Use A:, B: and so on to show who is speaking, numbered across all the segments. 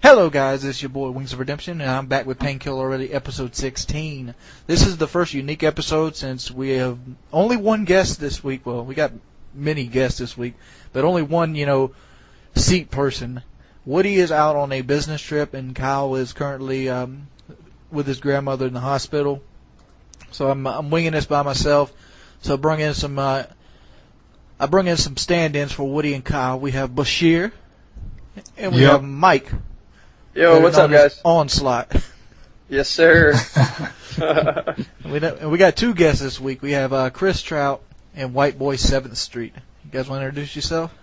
A: Hello guys, it's your boy Wings of Redemption, and I'm back with Painkiller Already, episode 16. This is the first unique episode since we have only one guest this week. Well, we got many guests this week, but only one, seat person. Woody is out on a business trip, and Kyle is currently with his grandmother in the hospital. So I'm winging this by myself. So I bring in some stand-ins for Woody and Kyle. We have Bashir, and we have Mike.
B: Yo, what's up, guys?
A: Onslaught.
B: Yes, sir.
A: We got two guests this week. We have Chris Trout and White Boy 7th Street. You guys want to introduce yourself?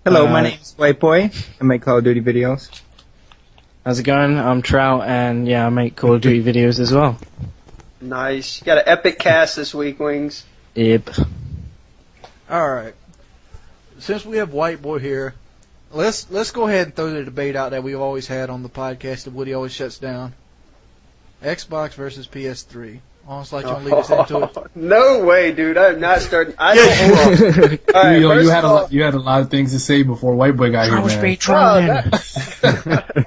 C: Hello, my name's White Boy. I make Call of Duty videos.
D: How's it going? I'm Trout, and I make Call of Duty videos as well.
B: Nice. You got an epic cast this week, Wings.
D: Yep.
A: Alright. Since we have White Boy here, let's go ahead and throw the debate out that we've always had on the podcast that Woody always shuts down. Xbox versus PS3. Honestly, you want to lead us into it?
B: No way, dude. I'm not starting. I don't. All right,
E: you had a lot of things to say before White Boy got here, man.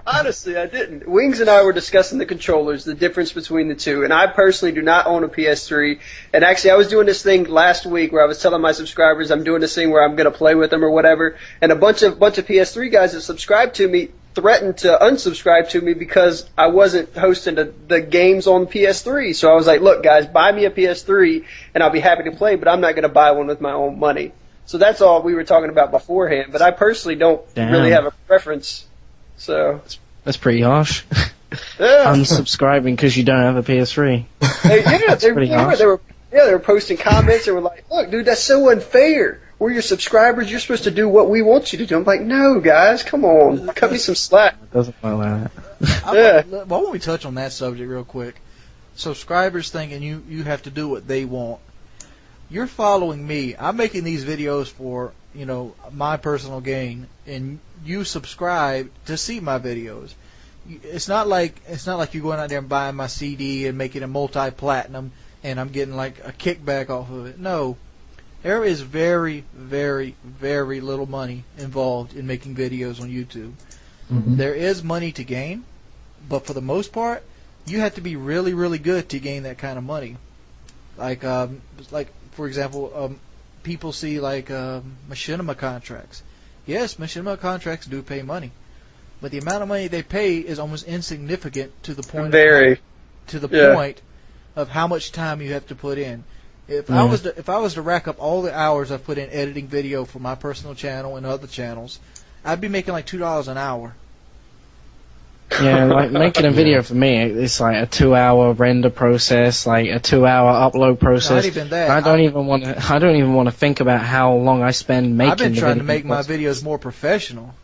B: Honestly, I didn't. Wings and I were discussing the controllers, the difference between the two, and I personally do not own a PS3. And actually, I was doing this thing last week where I was telling my subscribers I'm doing this thing where I'm going to play with them or whatever, and a bunch of PS3 guys that subscribed to me threatened to unsubscribe to me because I wasn't hosting the games on PS3. So I was like, look, guys, buy me a PS3 and I'll be happy to play, but I'm not going to buy one with my own money. So that's all we were talking about beforehand, but I personally don't really have a preference. So
D: that's pretty harsh.
B: Yeah.
D: Unsubscribing because you don't have a PS3.
B: They were posting comments. They were like, look, dude, that's so unfair. We're your subscribers. You're supposed to do what we want you to do. I'm like, no, guys, come on. Cut me some slack.
D: It doesn't work like
A: that. Why don't we touch on that subject real quick? Subscribers thinking you have to do what they want. You're following me. I'm making these videos for, my personal gain, and you subscribe to see my videos. It's not like you're going out there and buying my CD and making it multi-platinum, and I'm getting like a kickback off of it. No. There is very, very, very little money involved in making videos on YouTube. Mm-hmm. There is money to gain, but for the most part, you have to be really, really good to gain that kind of money. Like for example, people see machinima contracts. Yes, machinima contracts do pay money, but the amount of money they pay is almost insignificant to the point. Point of how much time you have to put in. If I was to rack up all the hours I've put in editing video for my personal channel and other channels, I'd be making like $2 an hour.
D: Yeah, like making a video for me, it's like a 2-hour render process, like a 2-hour upload process.
A: Not even that.
D: I don't even want to think about how long I spend making.
A: I've been trying to make my videos more professional.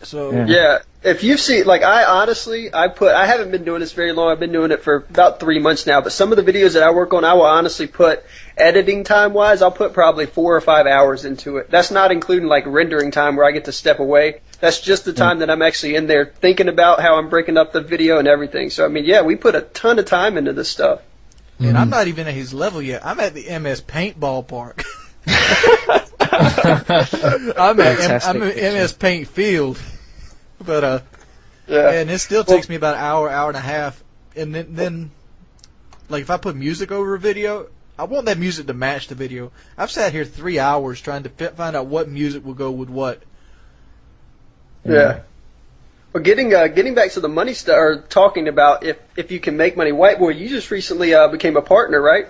A: So
B: yeah, if you've seen, I haven't been doing this very long. I've been doing it for about 3 months now. But some of the videos that I work on, I will honestly put editing time wise, I'll put probably 4 or 5 hours into it. That's not including rendering time where I get to step away. That's just the time that I'm actually in there thinking about how I'm breaking up the video and everything. So I mean, yeah, we put a ton of time into this stuff.
A: And I'm not even at his level yet. I'm at the MS Paint ballpark. I'm in MS Paint field. But and it still takes me about an hour and a half. And then if I put music over a video, I want that music to match the video. I've sat here 3 hours trying to find out what music will go with what.
B: Yeah. Well, getting back to the money stuff, or talking about if you can make money, White Boy, you just recently became a partner, right?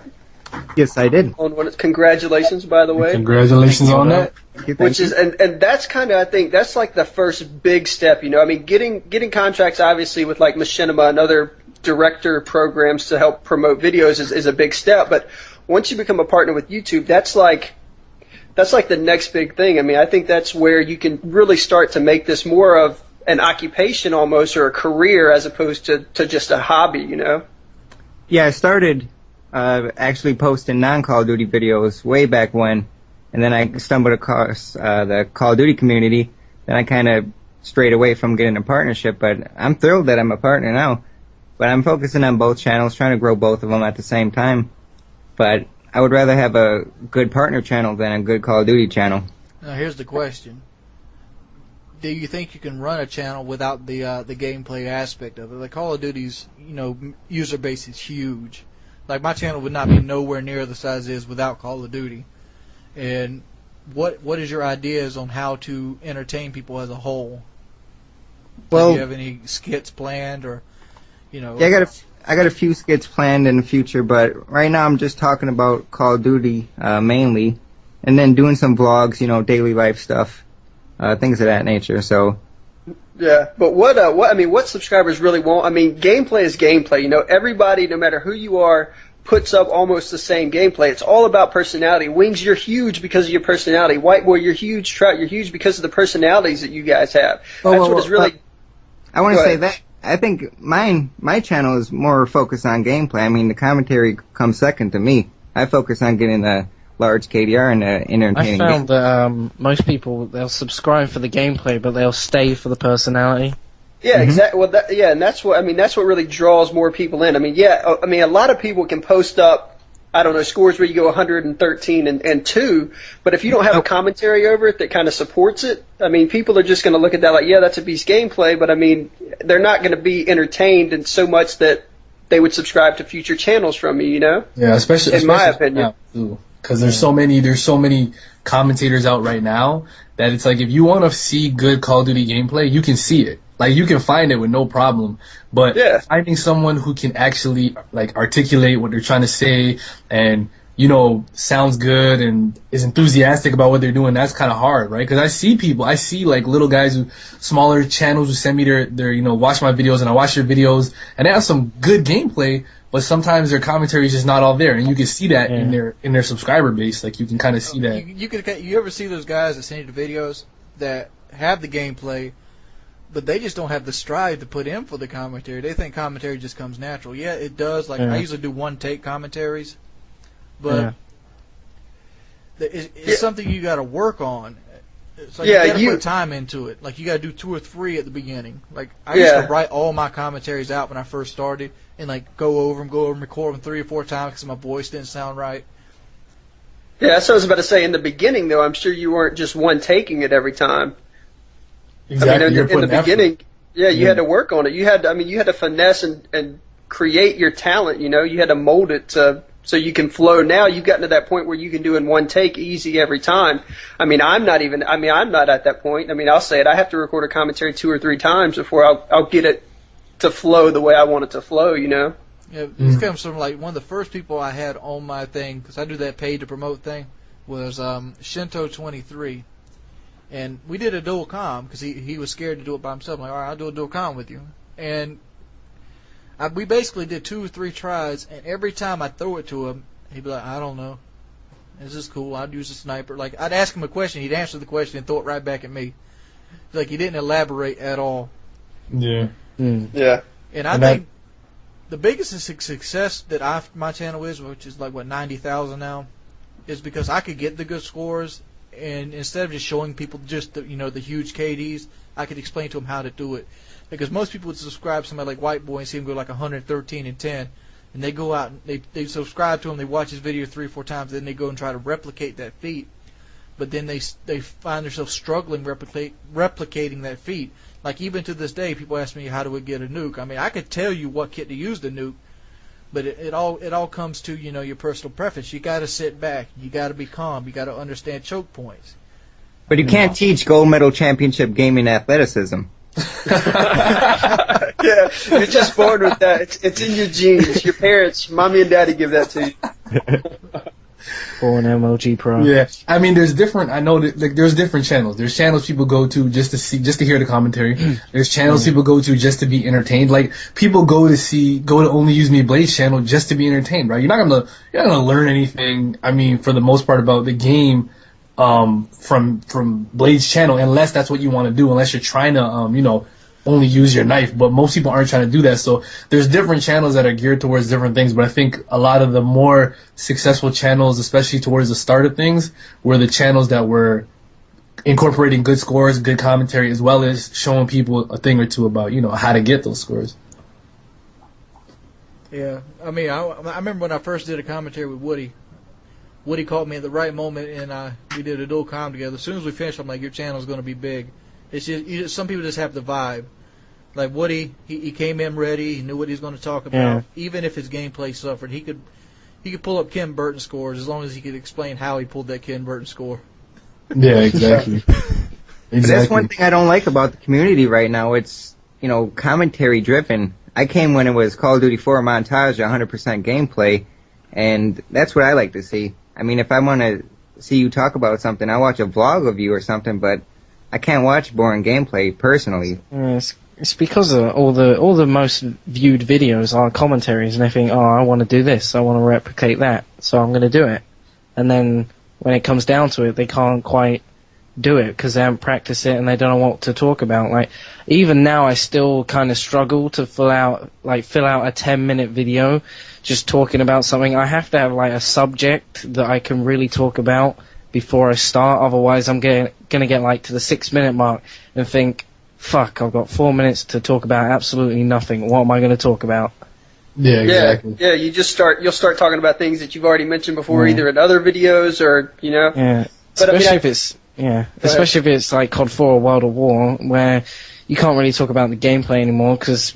C: Yes, I did.
B: Congratulations, by the way.
E: Congratulations on that.
B: Which is, and that's kind of, I think, that's like the first big step, I mean, getting contracts, obviously, with Machinima and other director programs to help promote videos is a big step. But once you become a partner with YouTube, that's like the next big thing. I mean, I think that's where you can really start to make this more of an occupation almost, or a career, as opposed to just a hobby,
C: Yeah, I started actually posting non-Call of Duty videos way back when, and then I stumbled across the Call of Duty community. Then I kind of strayed away from getting a partnership, but I'm thrilled that I'm a partner now. But I'm focusing on both channels, trying to grow both of them at the same time. But I would rather have a good partner channel than a good Call of Duty channel.
A: Now here's the question. do you think you can run a channel without the gameplay aspect of it? Like Call of Duty's, user base is huge. Like my channel would not be nowhere near the size it is without Call of Duty. And what is your ideas on how to entertain people as a whole?
C: Well,
A: do you have any skits planned, or
C: Yeah, I got a few skits planned in the future, but right now I'm just talking about Call of Duty mainly, and then doing some vlogs, daily life stuff, things of that nature. So.
B: Yeah, but what subscribers really want? I mean, gameplay is gameplay. Everybody, no matter who you are, puts up almost the same gameplay. It's all about personality. Wings, you're huge because of your personality. White Boy, you're huge. Trout, you're huge because of the personalities that you guys have. That's what is really.
C: I want to say that I think my channel is more focused on gameplay. I mean, the commentary comes second to me. I focus on getting a large KDR and entertaining.
D: I found that most people, they'll subscribe for the gameplay, but they'll stay for the personality.
B: Yeah, exactly. Well, and that's what really draws more people in. I mean, a lot of people can post up, I don't know, scores where you go 113 and 2, but if you don't have a commentary over it that kind of supports it, I mean, people are just going to look at that like, yeah, that's a beast gameplay, but I mean, they're not going to be entertained in so much that they would subscribe to future channels from me,
E: Yeah, especially
B: in my opinion.
E: Because there's so many commentators out right now that it's like if you want to see good Call of Duty gameplay, you can see it. Like you can find it with no problem. But finding someone who can actually like articulate what they're trying to say and sounds good and is enthusiastic about what they're doing, that's kind of hard, right? Because I see like little guys smaller channels who send me their watch my videos, and I watch their videos, and they have some good gameplay, but sometimes their commentary is just not all there, and you can see that in their subscriber base. Like you can kind of see that.
A: You ever see those guys that send you the videos that have the gameplay, but they just don't have the stride to put in for the commentary? They think commentary just comes natural. Yeah, it does. Like I usually do one take commentaries. But it's something you got to work on. It's like you got to put time into it. Like you got to do 2 or 3 at the beginning. Like I used to write all my commentaries out when I first started, and like go over them, record them 3 or 4 times because my voice didn't sound right.
B: Yeah, that's what I was about to say. In the beginning, though, I'm sure you weren't just one taking it every time.
E: Exactly.
B: I mean, in the beginning, you had to work on it. You had to finesse and create your talent. You had to mold it so you can flow. Now you've gotten to that point where you can do in one take easy every time. I mean, I'm not at that point. I mean, I'll say it. I have to record a commentary 2 or 3 times before I'll get it to flow the way I want it to flow,
A: Yeah, this comes from like one of the first people I had on my thing, because I do that paid to promote thing, was Shinto23. And we did a dual com because he was scared to do it by himself. I'm like, all right, I'll do a dual com with you. And we basically did 2 or 3 tries, and every time I throw it to him, he'd be like, I don't know. This is cool. I'd use a sniper. Like, I'd ask him a question, he'd answer the question and throw it right back at me. Like, he didn't elaborate at all.
E: Yeah.
B: Yeah.
A: And I think the biggest success that my channel is, which is like, 90,000 now, is because I could get the good scores, and instead of just showing people just the huge KDs, I could explain to them how to do it. Because most people would subscribe to somebody like White Boy and see him go like 113 and 10, and they go out and they subscribe to him, they watch his video 3 or 4 times, then they go and try to replicate that feat. But then they find themselves struggling replicating that feat. Like even to this day, people ask me how do we get a nuke. I mean, I could tell you what kit to use the nuke, but it all comes to your personal preference. You got to sit back, you got to be calm, you got to understand choke points.
C: But you can't teach gold medal championship gaming athleticism.
B: Yeah, you're just born with that. It's in your genes. Your parents, mommy and daddy, give that to you.
D: Born MLG Pro.
E: Yeah, I mean, there's different. I know that there's different channels. There's channels people go to just to hear the commentary. There's channels people go to just to be entertained. Like people go to Only Use Me Blade's channel just to be entertained, right? You're not gonna learn anything. I mean, for the most part about the game. From Blade's channel, unless that's what you want to do, unless you're trying to, only use your knife, but most people aren't trying to do that, so there's different channels that are geared towards different things, but I think a lot of the more successful channels, especially towards the start of things, were the channels that were incorporating good scores, good commentary, as well as showing people a thing or two about, how to get those scores.
A: Yeah, I mean, I remember when I first did a commentary with Woody. Woody called me at the right moment, and we did a dual com together. As soon as we finished, I'm like, your channel's going to be big. It's just some people just have the vibe. Like Woody, he came in ready. He knew what he was going to talk about. Even if his gameplay suffered, he could pull up Ken Burton scores as long as he could explain how he pulled that Ken Burton score.
E: Yeah, exactly.
C: That's one thing I don't like about the community right now. It's, commentary driven. I came when it was Call of Duty 4 montage, 100% gameplay, and that's what I like to see. I mean, if I want to see you talk about something, I'll watch a vlog of you or something, but I can't watch boring gameplay personally.
D: It's because all the most viewed videos are commentaries, and they think, oh, I want to do this, I want to replicate that, so I'm going to do it. And then when it comes down to it, they can't quite do it because they haven't practiced it and they don't know what to talk about. Like, even now, I still kind of struggle to fill out a 10-minute video just talking about something. I have to have like a subject that I can really talk about before I start. Otherwise, I'm gonna get like to the 6-minute mark and think, fuck, I've got 4 minutes to talk about absolutely nothing. What am I going to talk about?
E: Yeah, exactly.
B: Yeah, you'll start talking about things that you've already mentioned before, either in other videos or,
D: Yeah,
B: but
D: especially if it's like COD 4 or World of War, where you can't really talk about the gameplay anymore because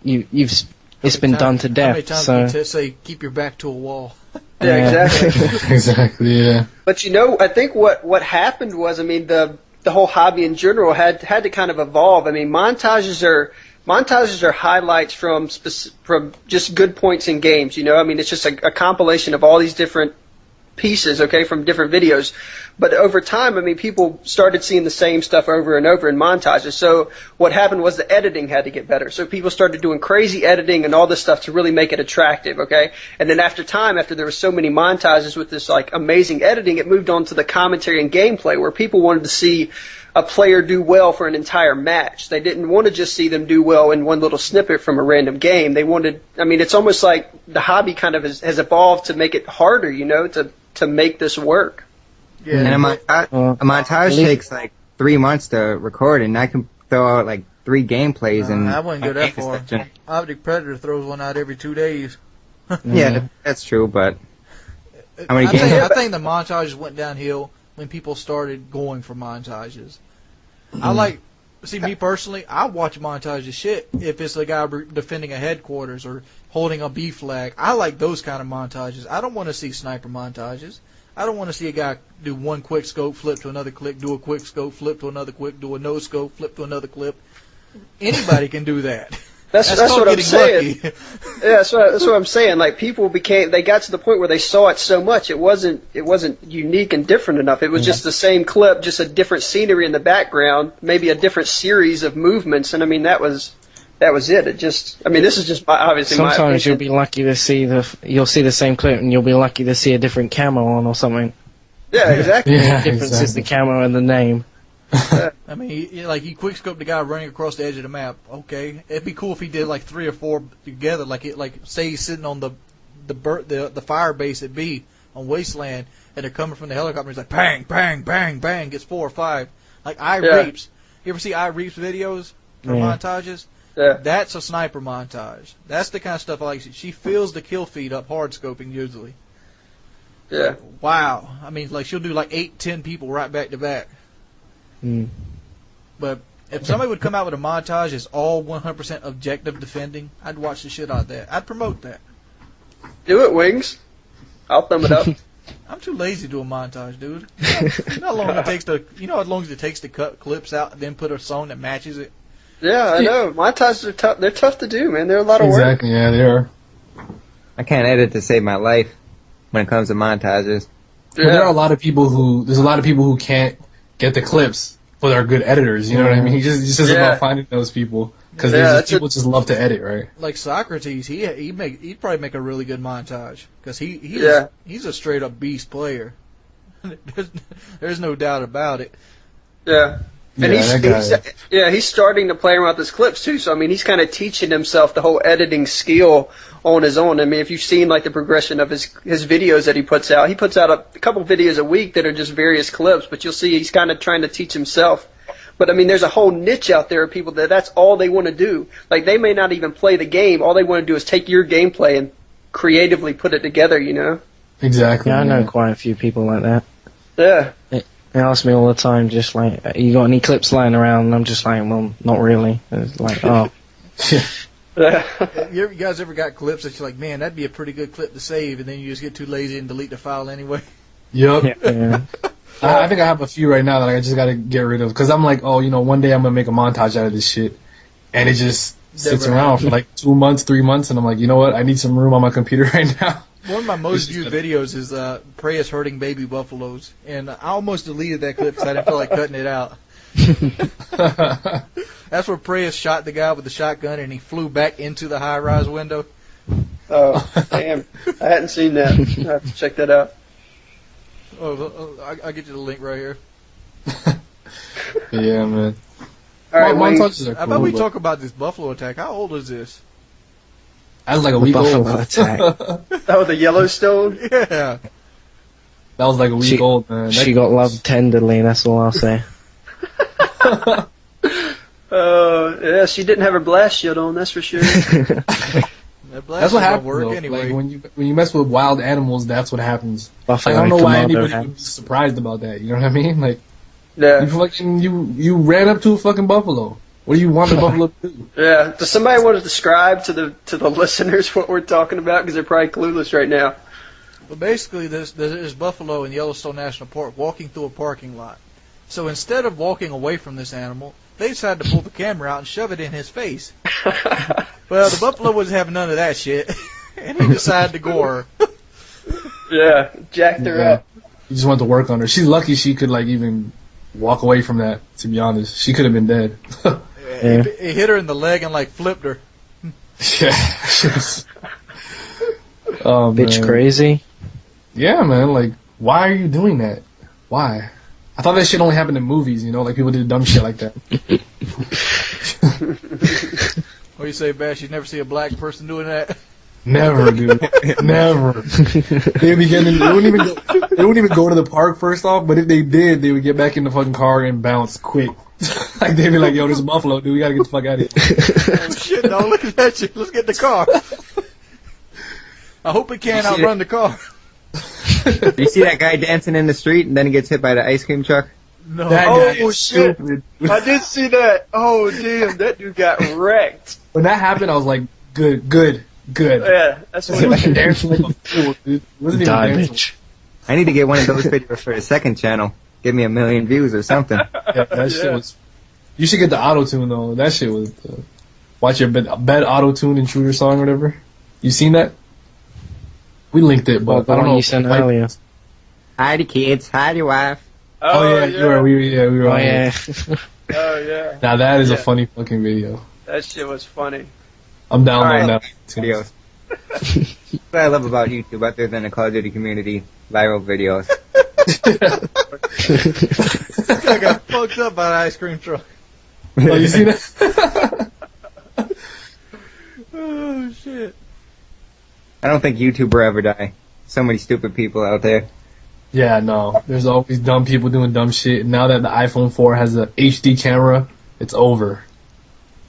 D: it's been done to death.
A: How many times you say keep your back to a wall?
B: Yeah, exactly.
E: Exactly, yeah.
B: But I think what happened was, the whole hobby in general had to kind of evolve. I mean, montages are highlights from just good points in games. It's just a compilation of all these different pieces, from different videos. But over time, people started seeing the same stuff over and over in montages. So what happened was the editing had to get better. So people started doing crazy editing and all this stuff to really make it attractive, And then after there were so many montages with this amazing editing, it moved on to the commentary and gameplay, where people wanted to see a player do well for an entire match. They didn't want to just see them do well in one little snippet from a random game. They wanted, it's almost like the hobby kind of has evolved to make it harder, to make this work.
A: Yeah.
C: And a montage takes like 3 months to record, and I can throw out like 3 gameplays. And
A: I wouldn't go that far. Optic Predator throws one out every 2 days.
C: Yeah, that's true, but how many games?
A: I think the montages went downhill when people started going for montages. Me personally, I watch montages shit if it's a guy defending a headquarters or holding a B flag. I like those kind of montages. I don't want to see sniper montages. I don't want to see a guy do one quick scope, flip to another click, do a quick scope, flip to another quick, do a no scope, flip to another clip. Anybody can do that.
B: That's what I'm saying. Yeah, that's what I'm saying. Like, people they got to the point where they saw it so much, it wasn't unique and different enough. It was just the same clip, just a different scenery in the background, maybe a different series of movements, and that was it. It just, this is just obviously my opinion.
D: Sometimes you'll be lucky to see you'll see the same clip, and you'll be lucky to see a different camo on or something.
B: Yeah, exactly.
D: The difference is the camo and the name.
A: You quick scope the guy running across the edge of the map. Okay, it'd be cool if he did like 3 or 4 together. Say he's sitting on the fire base at B on Wasteland, and they're coming from the helicopter. He's like bang, bang, bang, bang, gets 4 or 5. Like Reaps. You ever see Reaps videos for montages?
B: Yeah.
A: That's a sniper montage. That's the kind of stuff I like. She fills the kill feed up hard scoping usually.
B: Yeah.
A: Wow. She'll do 8-10 people right back to back. But if somebody would come out with a montage that's all 100% objective defending, I'd watch the shit out of that. I'd promote that.
B: Do it, Wings. I'll thumb it up.
A: I'm too lazy to do a montage, dude. You know how long it takes to cut clips out and then put a song that matches it?
B: Yeah, I know. Montages are tough. They're tough to do, man. They're a lot of work.
E: Exactly, yeah, they are.
C: I can't edit to save my life when it comes to montages.
B: Yeah.
E: Well, there are a lot of people who can't get the clips, but are good editors. You know what I mean? He just about finding those people, because people just love to edit, right?
A: Like Socrates, he'd probably make a really good montage, because he's a straight up beast player. There's no doubt about it.
B: Yeah. And he's starting to play around with his clips too. So he's kind of teaching himself the whole editing skill on his own. If you've seen the progression of his videos that he puts out a couple videos a week that are just various clips. But you'll see he's kind of trying to teach himself. But there's a whole niche out there of people that's all they want to do. Like, they may not even play the game. All they want to do is take your gameplay and creatively put it together.
E: Exactly.
D: Yeah, I know quite a few people like that.
B: Yeah.
D: They ask me all the time, just like, you got any clips lying around? And I'm just like, well, not really. It's like, oh.
A: You guys ever got clips that you're like, man, that'd be a pretty good clip to save, and then you just get too lazy and delete the file anyway?
E: Yep.
D: Yeah.
E: I think I have a few right now that I just gotta get rid of. Because I'm like, oh, one day I'm gonna make a montage out of this shit. And it just sits around for like 2 months, 3 months, and I'm like, you know what? I need some room on my computer right now.
A: One of my most viewed videos is Preyas hurting baby buffaloes, and I almost deleted that clip because I didn't feel like cutting it out. That's where Preyas shot the guy with the shotgun, and he flew back into the high-rise window.
B: Oh, damn. I hadn't seen that. I have to check that out.
A: I'll get you the link right here.
E: Yeah, man.
B: All right,
E: montages are cool.
A: How about we talk about this buffalo attack? How old is this?
E: That was like a week old.
D: Attack.
B: That was the Yellowstone?
A: Yeah.
E: That was like a week old, man.
D: She got loved tenderly, that's all I'll say.
B: Yeah, she didn't have her blast shield on, that's for sure.
E: That's what happens.
A: Work
E: Though.
A: anyway.
E: Like when you mess with wild animals, that's what happens.
D: Buffalo
E: I don't know why
D: commando
E: anybody would be surprised about that. You know what I mean? Like,
B: Yeah.
E: you ran up to a fucking buffalo. What do you want the buffalo to do?
B: Yeah. Does somebody want to describe to the listeners what we're talking about? Because they're probably clueless right now.
A: Well, basically, there's buffalo in Yellowstone National Park walking through a parking lot. So instead of walking away from this animal, they decided to pull the camera out and shove it in his face. Well, the buffalo was having none of that shit, and he decided to gore her.
B: Yeah, jacked her up.
E: You just want to work on her. She's lucky she could like even walk away from that. To be honest, she could have been dead.
A: It hit her in the leg and like flipped her.
E: Yeah. Oh,
D: Bitch
E: man.
D: crazy.
E: Yeah, man. Like, why are you doing that? Why? I thought that shit only happened in movies. Like people did dumb shit like that.
A: What do you say, Bash? You never see a black person doing that?
E: Never, dude. Never. They wouldn't even go to the park first off, but if they did, they would get back in the fucking car and bounce quick. Like they'd be like, yo, there's a buffalo, dude, we gotta get the fuck out of here.
A: Oh shit, no, look at that shit. Let's get in the car. I hope it can't outrun the car.
C: You see that guy dancing in the street and then he gets hit by the ice cream truck?
A: No.
E: That guy
B: Oh,
E: is
B: shit.
E: stupid.
B: I did see that. Oh, damn, that dude got wrecked.
E: When that happened, I was like, good.
B: Yeah, that's what
E: He
B: it
E: was
B: was.
E: dancing like a fool, dude. Wasn't even
D: Die,
E: dancing.
D: bitch.
C: I need to get one of those videos for the second channel. Give me 1 million views or something.
E: Yeah, that shit was. You should get the auto tune though. That shit was. Watch your bed auto tune intruder song or whatever. You seen that? We linked it, but
D: The
E: I don't
D: one
E: know.
D: you sent earlier.
C: Hi the kids. Hi the wife.
E: Oh yeah, we were.
D: Oh
E: on it.
D: yeah.
B: Oh, yeah.
E: Now that is a
B: Yeah.
E: funny fucking video.
B: That shit was funny.
E: I'm downloading that.
C: Videos. What I love about YouTube, other than the Call of Duty community, viral videos.
A: I got fucked up by an ice cream truck.
E: Oh, you see that?
A: Oh shit.
C: I don't think YouTube will ever die. So many stupid people out there.
E: Yeah, no. There's always dumb people doing dumb shit. Now that the iPhone 4 has a HD camera, it's over.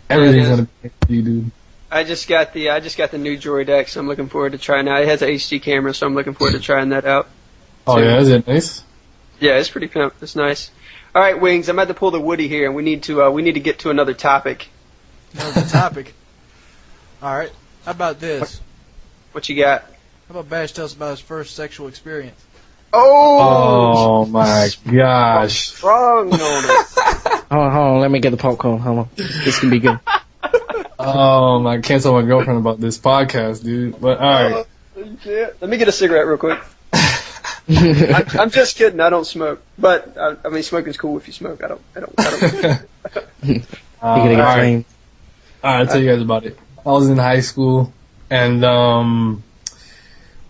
E: Everything's gonna be HD, dude.
B: I just got the new Droid X. I'm looking forward to trying that. It has an HD camera, so I'm looking forward to trying that out.
E: Oh yeah, is it nice?
B: Yeah, it's pretty pimp. It's nice. All right, Wings. I'm about to pull the Woody here, and we need to get to another topic.
A: Another topic. All right. How about this?
B: What you got?
A: How about Bash tells us about his first sexual experience?
B: Oh,
E: Oh my gosh.
B: strong on it.
D: Hold on, let me get the popcorn. Hold on. This can be good.
E: I can't tell my girlfriend about this podcast, dude. But alright.
B: Yeah. Let me get a cigarette real quick. I'm just kidding. I don't smoke, but I mean, smoking's cool if you smoke. I don't.
D: You're gonna get
E: Alright,
D: flamed.
E: I'll tell you guys about it. I was in high school, and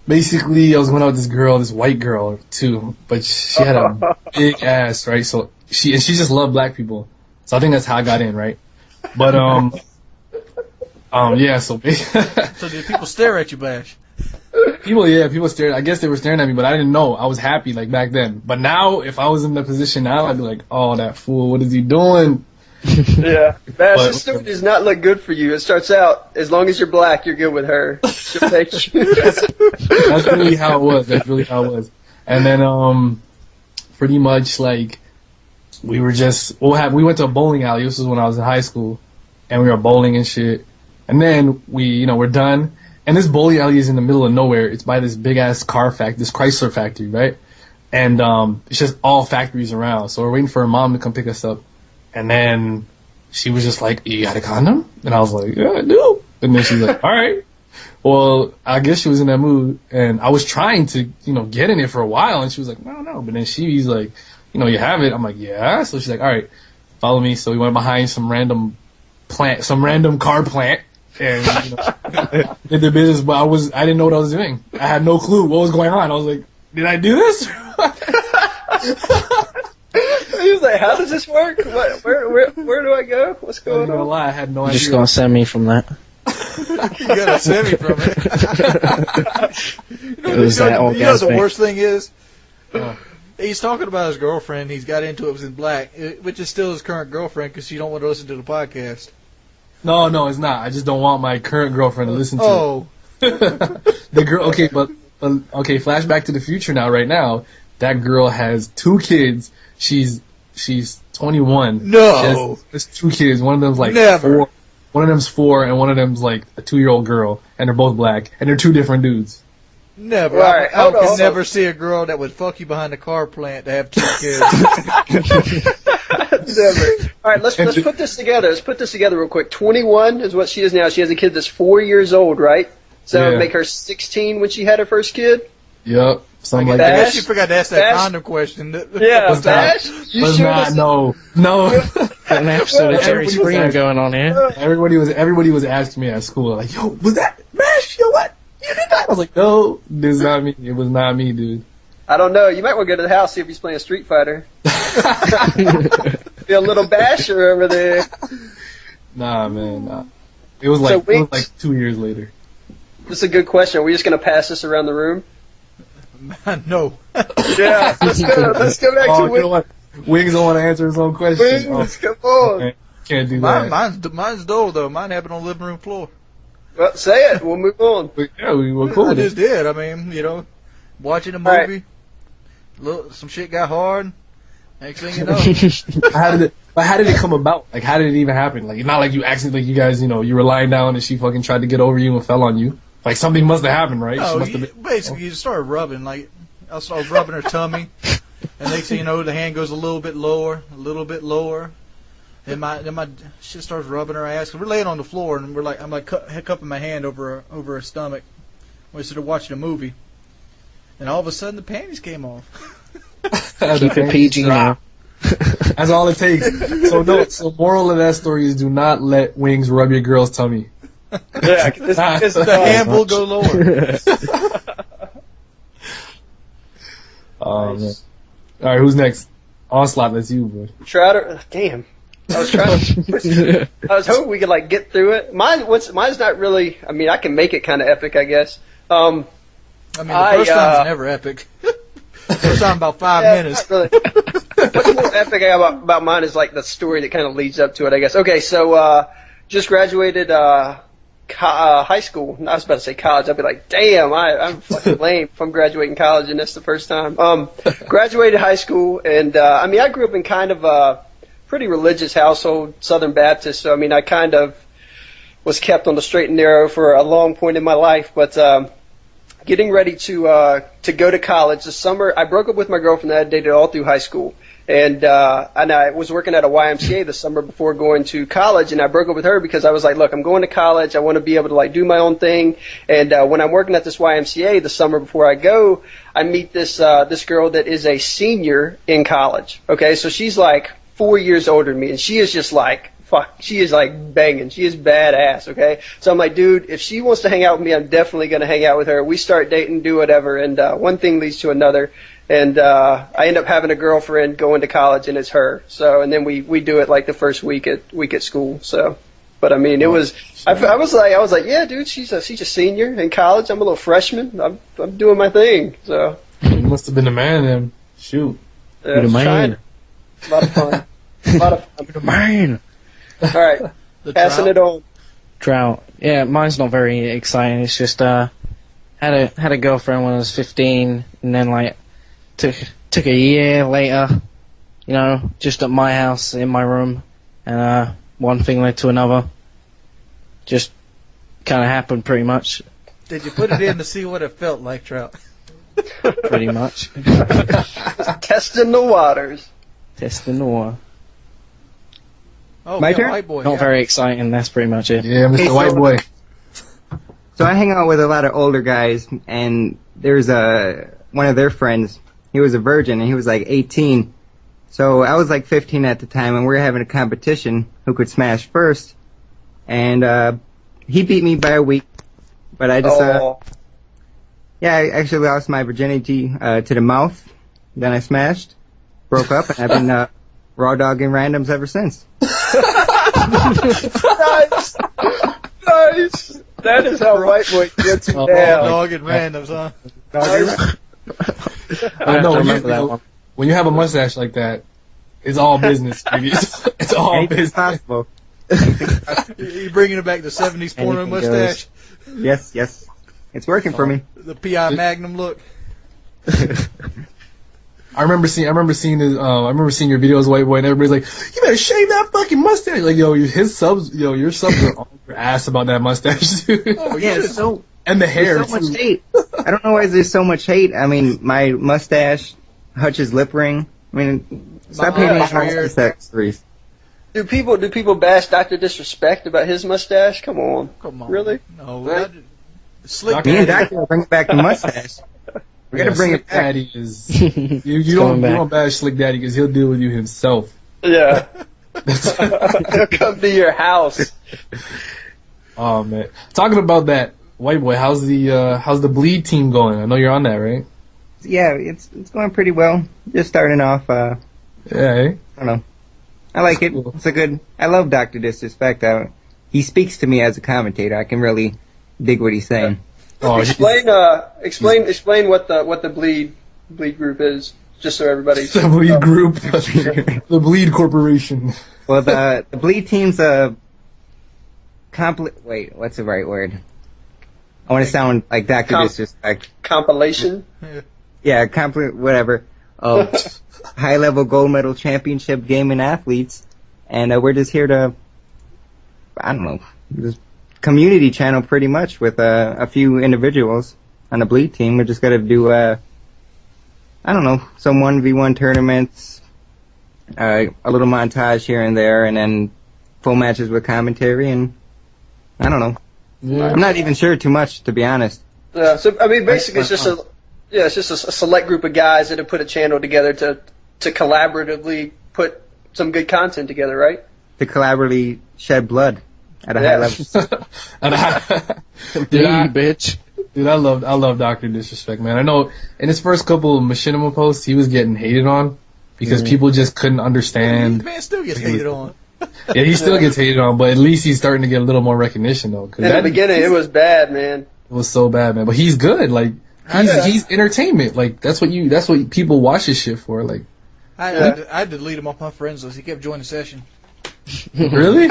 E: basically I was going out with this girl, this white girl too, but she had a big ass, right? So she just loved black people, so I think that's how I got in, right? But yeah. So
A: So did people stare at you, Bash?
E: people stared. I guess they were staring at me, but I didn't know. I was happy like back then. But now, if I was in the position now, I'd be like, "Oh, that fool! What is he doing?"
B: Yeah, Bash,
E: But-
B: this story does not look good for you. It starts out as long as you're black, you're good with her. She'll take you.
E: That's really how it was. And then, pretty much like we went to a bowling alley. This was when I was in high school, and we were bowling and shit. And then we're done. And this bowling alley is in the middle of nowhere. It's by this big ass this Chrysler factory, right? And it's just all factories around. So we're waiting for her mom to come pick us up. And then she was just like, "You got a condom?" And I was like, "Yeah, I do." And then she's like, "All right." Well, I guess she was in that mood, and I was trying to, get in it for a while, and she was like, "No." But then she's like, "You have it?" I'm like, "Yeah." So she's like, "All right, follow me." So we went behind some random car plant, and did the business. But I didn't know what I was doing. I had no clue what was going on. I was like, "Did I do this?"
B: He was like, "How does this work? Where do I go? What's going on?"
E: I had no idea.
D: You're just gonna send me from that.
A: You gotta send me from it.
D: It was that
A: You know the
D: orgasmic.
A: worst thing is? He's talking about his girlfriend. He's got into it in black, which is still his current girlfriend because she don't want to listen to the podcast.
E: No, it's not. I just don't want my current girlfriend to listen to
A: Oh,
E: it. The girl, okay, but flashback to the future now, right now. That girl has 2 kids. She's 21.
A: no.
E: There's 2 kids. One of them's like
A: Never.
E: 4. One of them's 4, and one of them's like a 2-year-old girl, and they're both black, and they're 2 different dudes.
A: Never.
B: Right,
A: I
B: hold on,
A: could
B: hold
A: never
B: on.
A: see a girl that would fuck you behind the car plant to have 2 kids.
B: Never. All right, let's put this together. Let's put this together real quick. 21 is what she is now. She has a kid that's 4 years old, right? So
E: Yeah.
B: it'd make her 16 when she had her first kid.
E: Yep, something like
A: I
E: that.
A: guess you forgot to ask that
B: Bash.
A: condom question.
B: Yeah,
E: Was not-
B: Bash. You
E: Was
B: sure
E: not,
B: this-
E: no.
D: Got an episode of Jerry
E: Everybody was
D: Springer
E: like-
D: going on here.
E: Everybody was asking me at school, like, "Yo, was that Mash? Yo, what? You did that?" I was like, "No, this is not me. It was not me, dude."
B: I don't know. You might want to go to the house see if he's playing Street Fighter. Be a little basher over there.
E: Nah, man, nah. It was
B: So
E: like 2 years later.
B: This is a good question. Are we just going to pass this around the room?
A: No.
B: Yeah. Let's go back
E: Oh,
B: to
E: you know what? Wings don't want to answer his own question.
B: Wings. Come on.
E: Okay. Can't do that.
A: Mine's dull though. Mine happened on the living room floor.
B: Well, say it. We'll move on.
E: But yeah, we were cool
A: I
E: with
A: just
E: it.
A: did. I mean, watching a
B: All
A: movie, some shit got hard. Next thing you know,
E: How did it come about? Like, how did it even happen? Like, not like you accidentally, like you guys, you were lying down and she fucking tried to get over you and fell on you. Like, something must have happened, right? She
A: no,
E: must have been.
A: basically you just started rubbing. Like I started rubbing her tummy, and next thing you know, the hand goes a little bit lower. Then my shit starts rubbing her ass. We're laying on the floor, and I'm like cupping my hand over her stomach. We're sort of watching a movie, and all of a sudden the panties came off.
D: Keep it PG now.
E: That's all it takes. So moral of that story is do not let Wings rub your girl's tummy.
B: Yeah.
A: The hand will go lower.
E: Oh, man. All right, who's next? Onslaught, that's you, bro.
B: Trotter. Damn. I was hoping we could get through it. Mine's not really. I mean, I can make it kind of epic, I guess.
A: I mean, the first time's never epic. First time about 5 minutes.
B: Not really. What's more epic about mine is the story that kind of leads up to it, I guess. Okay, so just graduated high school. I was about to say college. I'd be like, damn, I'm fucking lame if I'm graduating college and that's the first time. Graduated high school, and I grew up in kind of a pretty religious household, Southern Baptist. So I kind of was kept on the straight and narrow for a long point in my life, but getting ready to go to college this summer. I broke up with my girlfriend that I dated all through high school, and I was working at a YMCA the summer before going to college, and I broke up with her because I was like, look, I'm going to college. I want to be able to do my own thing, and when I'm working at this YMCA the summer before I go, I meet this girl that is a senior in college. Okay, so she's 4 years older than me, and she is just fuck, she is banging. She is badass, okay? So I'm like, dude, if she wants to hang out with me, I'm definitely going to hang out with her. We start dating, do whatever, and one thing leads to another. And I end up having a girlfriend going to college, and it's her. So, and then we do it the first week at school. So, but I mean, it was, I was like, yeah, dude, she's a senior in college. I'm a little freshman. I'm doing my thing. So.
E: You must have been the man then. Shoot.
B: Yeah,
D: the man.
B: A lot of fun.
D: The man.
B: All right, passing it on.
D: Drought. Yeah, mine's not very exciting. It's just had a girlfriend when I was 15, and then took took a year later, you know, just at my house, in my room, and one thing led to another. Just kind of happened pretty much.
A: Did you put it in to see what it felt like, Trout?
D: Pretty much.
B: Testing the waters.
D: Testing the water.
A: Oh,
C: My
A: yeah,
C: turn?
A: white boy.
D: Not
A: yeah.
D: very exciting, that's pretty much it.
E: Yeah, Mr.
C: Hey,
E: White
C: so-
E: Boy.
C: So I hang out with a lot of older guys, and there's one of their friends. He was a virgin, and he was like 18. So I was like 15 at the time, and we were having a competition who could smash first. And he beat me by a week, but I just I actually lost my virginity to the mouth. Then I smashed, broke up, and I've been raw dogging randoms ever since.
B: Nice. Nice. That is how White Boy gets you
A: Raw
B: down.
A: dog and randoms, huh?
E: I know.
D: remember that one.
E: When you have a mustache like that, it's all business. Baby. It's all
C: Anything's
E: business.
C: possible.
A: You bringing it back to 70s porno
D: Anything
A: mustache?
C: Yes. It's working for me.
A: The PI Magnum look?
E: I remember seeing your videos, White Boy, and everybody's like, "You better shave that fucking mustache." Like, your subs are on your ass about that mustache, dude.
A: Oh,
C: Yeah,
A: yeah.
C: so
E: And the hair,
C: there's so
E: too.
C: much hate. I don't know why there's so much hate. I mean, my mustache, Hutch's lip ring. I mean, stop
A: My
C: hating
A: eyes
C: on
A: are
C: my sex stories.
B: Do people bash Dr. Disrespect about his mustache? Come on.
A: Come on.
B: Really?
A: No.
B: Right?
A: Slick
C: Me and
A: Daddy.
C: Doctor will bring back the mustache. We're gonna bring
E: Slick
C: it back.
E: Daddy is you don't bash Slick Daddy because he'll deal with you himself.
B: Yeah. He'll come to your house.
E: Oh man, talking about that, White Boy, how's the bleed team going? I know you're on that, right?
C: Yeah, it's going pretty well. Just starting off.
E: Yeah. Eh?
C: I don't know. I like it.
E: Cool.
C: It's a good. I love Doctor Disrespect. He speaks to me as a commentator. I can really dig what he's saying.
E: Oh,
B: Explain what the bleed group is, just so everybody.
E: the bleed group, the bleed corporation.
C: Well, the bleed team's wait, what's the right word? I want to sound like Doctor Disrespect.
B: Compilation.
C: Yeah, whatever. Of high-level gold medal championship gaming athletes, and we're just here to, I don't know, just community channel pretty much with a few individuals on the bleed team. We just got to do, I don't know, some 1v1 tournaments, a little montage here and there, and then full matches with commentary, and I don't know.
D: Yeah.
C: I'm not even sure too much, to be honest.
B: Yeah. So I mean, basically, it's just a select group of guys that have put a channel together to collaboratively put some good content together, right?
C: To collaboratively shed blood at a high level.
D: Bitch.
E: Dude, I love Dr. Disrespect, man. I know in his first couple of machinima posts, he was getting hated on because people just couldn't understand.
A: Man still gets hated on.
E: Yeah, he still gets hated on, but at least he's starting to get a little more recognition, though.
B: In the beginning, it was bad, man.
E: It was so bad, man. But he's good. Like, he's entertainment. Like, that's what people watch his shit for. Like,
A: I had to delete him off my friends list. He kept joining the session.
E: really?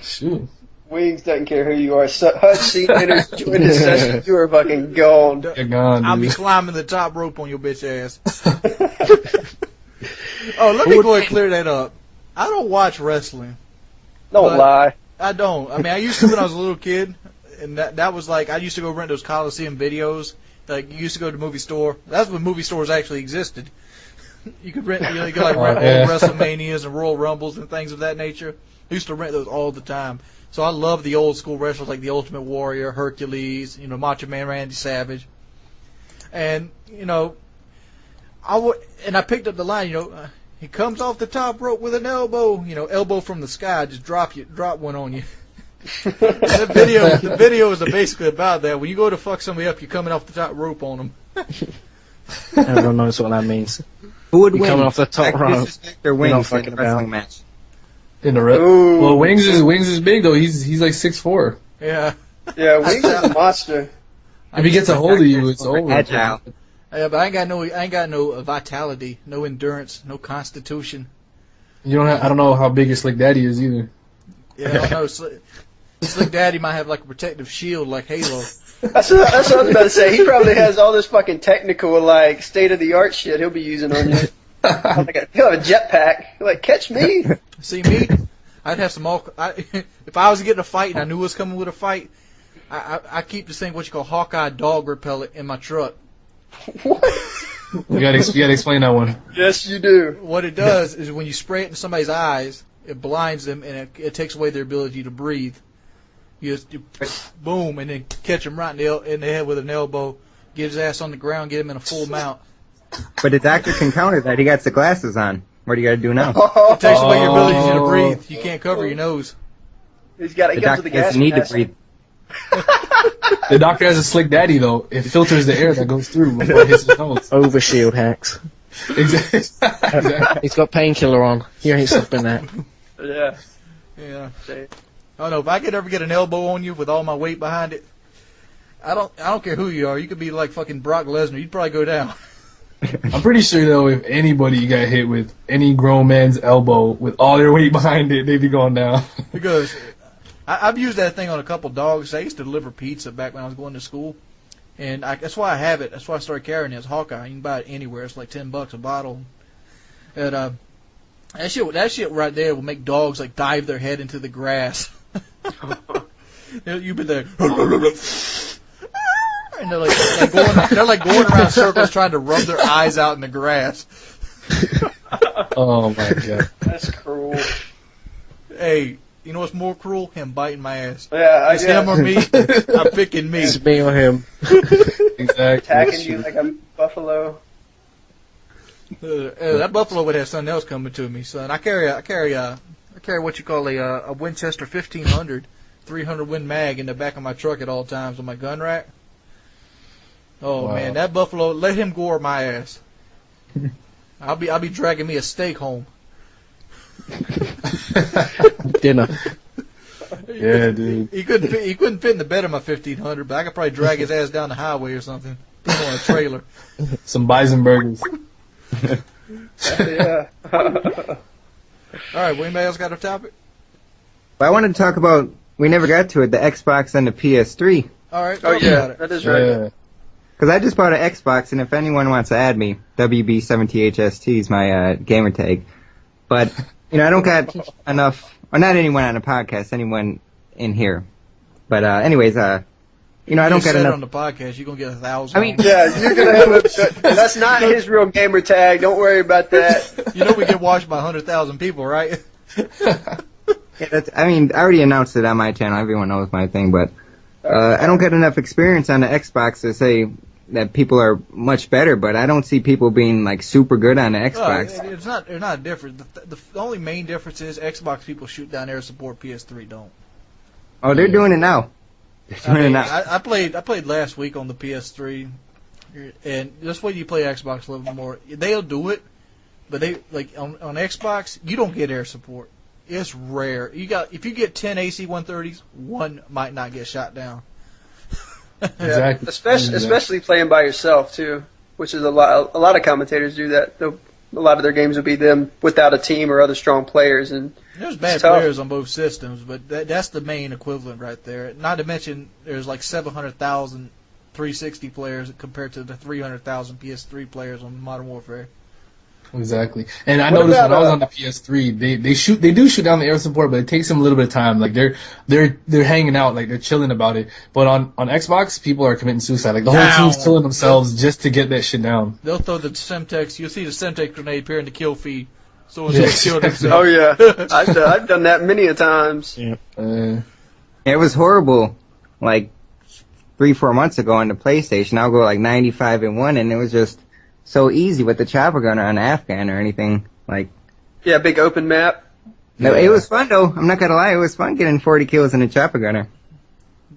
E: Shoot.
B: Wings doesn't care who you are. Hutch seat enters join the session. You are fucking gone.
E: You're gone,
A: I'll be
E: dude.
A: climbing the top rope on your bitch ass. Oh, let me go ahead and clear that up. I don't watch wrestling.
B: Don't
A: But-
B: lie.
A: I don't. I mean, I used to when I was a little kid, and that was like I used to go rent those Coliseum videos. Like you used to go to the movie store. That's when movie stores actually existed. You could rent, you could like rent old WrestleManias and Royal Rumbles and things of that nature. I used to rent those all the time. So I love the old school wrestlers like the Ultimate Warrior, Hercules, Macho Man Randy Savage, and I picked up the line, he comes off the top rope with an elbow, elbow from the sky, just drop one on you. The video is basically about that. When you go to fuck somebody up, you're coming off the top rope on them.
D: Everyone knows what that means.
C: Who would
D: You're
C: win?
D: coming off the top
C: Doctor
D: rope.
C: Disrespect or
D: You're not
C: Wings in
D: fucking
C: a wrestling
D: about.
C: match?
E: In the red.
B: Ooh.
E: Well, Wings is big though. He's like 6'4".
A: Yeah.
B: Yeah, Wings is a monster.
E: If he gets a hold of you, it's over.
C: Agile.
A: Yeah, but I ain't got no vitality, no endurance, no constitution.
E: You don't have. I don't know how big your Slick Daddy is either.
A: Yeah, I don't know. Slick Daddy might have like a protective shield like Halo.
B: That's what I was about to say. He probably has all this fucking technical, like, state-of-the-art shit he'll be using on you. He'll have a jetpack. Like, catch me.
A: See me? I'd have some if I was getting a fight and I knew it was coming with a fight, I keep this thing, what you call Hawkeye dog repellent in my truck.
B: What?
E: You gotta explain that one.
B: Yes, you do.
A: What it does is when you spray it in somebody's eyes, it blinds them and it takes away their ability to breathe. You boom, and then catch him right in the head with an elbow, get his ass on the ground, get him in a full mount.
C: But the doctor can counter that. He got the glasses on. What do you got to do now?
A: It takes away your ability to breathe. You can't cover your nose.
B: He's got. He
C: The
B: comes
C: doctor
B: with the gas
C: doesn't need to
B: mask.
C: breathe.
E: The doctor has a slick daddy though. It filters the air that goes through before it hits his nose.
D: Overshield hacks.
E: Exactly.
D: He's got Painkiller on. You ain't stopping that.
B: Yeah.
A: Yeah. I don't know, if I could ever get an elbow on you with all my weight behind it, I don't care who you are. You could be like fucking Brock Lesnar. You'd probably go down.
E: I'm pretty sure though, if anybody got hit with any grown man's elbow with all their weight behind it, they'd be going down.
A: Because I've used that thing on a couple dogs. I used to deliver pizza back when I was going to school, and that's why I have it. That's why I started carrying it. It's Hawkeye. You can buy it anywhere. It's like $10 a bottle. And that shit right there will make dogs like dive their head into the grass. You've been there. And they're like going around circles trying to rub their eyes out in the grass.
E: Oh my god.
B: That's cruel.
A: Hey, you know what's more cruel? Him biting my ass.
B: Yeah,
A: It's him or me. I'm picking me.
D: It's me or him.
E: Exactly.
B: Attacking you like a buffalo.
A: That buffalo would have something else coming to me, son. I carry what you call a Winchester 1500 300 Win mag in the back of my truck at all times on my gun rack. Oh
E: Wow.
A: man, that buffalo, let him gore my ass. I'll be dragging me a steak home.
D: Dinner.
E: Yeah, dude.
A: He couldn't fit in the bed of my 1500, but I could probably drag his ass down the highway or something. Put him on a trailer.
E: Some bison burgers.
B: Yeah.
A: All right, well, anybody else got a topic?
C: But I wanted to talk about, we never got to it, the Xbox and the PS3.
A: All right,
B: Oh
A: talk
B: yeah,
A: about it.
B: that is right.
E: Yeah.
C: Because I just bought an Xbox, and if anyone wants to add me, WB70HST is my gamer tag. But, I don't got enough, or not anyone on the podcast, anyone in here. But anyways, I don't
A: You
C: get
A: said
C: enough.
A: on the podcast, you're gonna get 1,000.
C: I mean-
B: Yeah, you're gonna have a. That's not his real gamer tag. Don't worry about that.
A: you know we get watched by 100,000 people, right?
C: Yeah, I already announced it on my channel. Everyone knows my thing, but I don't get enough experience on the Xbox to say that people are much better, but I don't see people being like super good on the Xbox.
A: It's not. They're not different. The only main difference is Xbox people shoot down air support. PS3 don't.
C: Oh, they're doing it now. They're
A: I
C: doing
A: mean,
C: it now.
A: I played last week on the PS3, and that's why you play Xbox a little bit more. They'll do it, but they like on Xbox you don't get air support. It's rare. If you get 10 AC-130s, one might not get shot down.
E: Exactly.
B: Especially playing by yourself too, which is a lot. A lot of commentators do that. A lot of their games will be them without a team or other strong players, and
A: There's bad
B: it's tough.
A: players on both systems, but that's the main equivalent right there. Not to mention there's like 700,000 360 players compared to the 300,000 PS3 players on Modern Warfare.
E: Exactly. And I
B: What
E: noticed
B: about,
E: when I was on the PS3, they do shoot down the air support, but it takes them a little bit of time. Like they're hanging out, like they're chilling about it. But on Xbox, people are committing suicide. Like the whole team's killing themselves just to get that shit down.
A: They'll throw the Semtex. You'll see the Semtex grenade appear in the kill feed. So-and-so killed himself.
B: Oh yeah, I've done that many a times.
D: Yeah.
C: It was horrible, like 3-4 months ago on the PlayStation. I'll go like 95-1, and it was just so easy with the chopper gunner on Afghan or anything. Like,
B: Yeah, big open map.
C: no, it was fun though. I'm not gonna lie, it was fun getting 40 kills in a chopper gunner.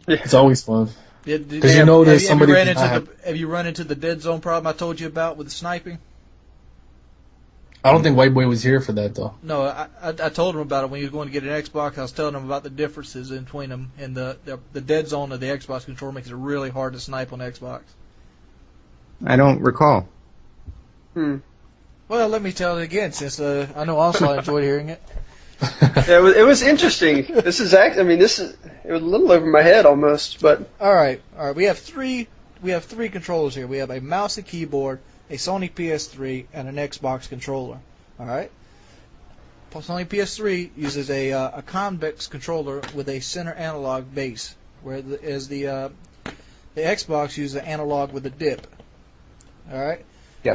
E: It's always fun.
A: Because
E: you know there's somebody who does not
A: have you run into the dead zone problem I told you about with the sniping?
E: I don't think White Boy was here for that though.
A: No, I told him about it when he was going to get an Xbox. I was telling him about the differences in between them, and the dead zone of the Xbox controller makes it really hard to snipe on Xbox.
C: I don't recall.
A: Well, let me tell it again, since I know also I enjoyed hearing it.
B: Yeah, it was interesting. This is It was a little over my head almost, but
A: All right. We have three controllers here. We have a mouse and keyboard, a Sony PS3, and an Xbox controller. All right. Sony PS3 uses a convex controller with a center analog base, whereas the Xbox uses an analog with a dip. All right.
C: Yes.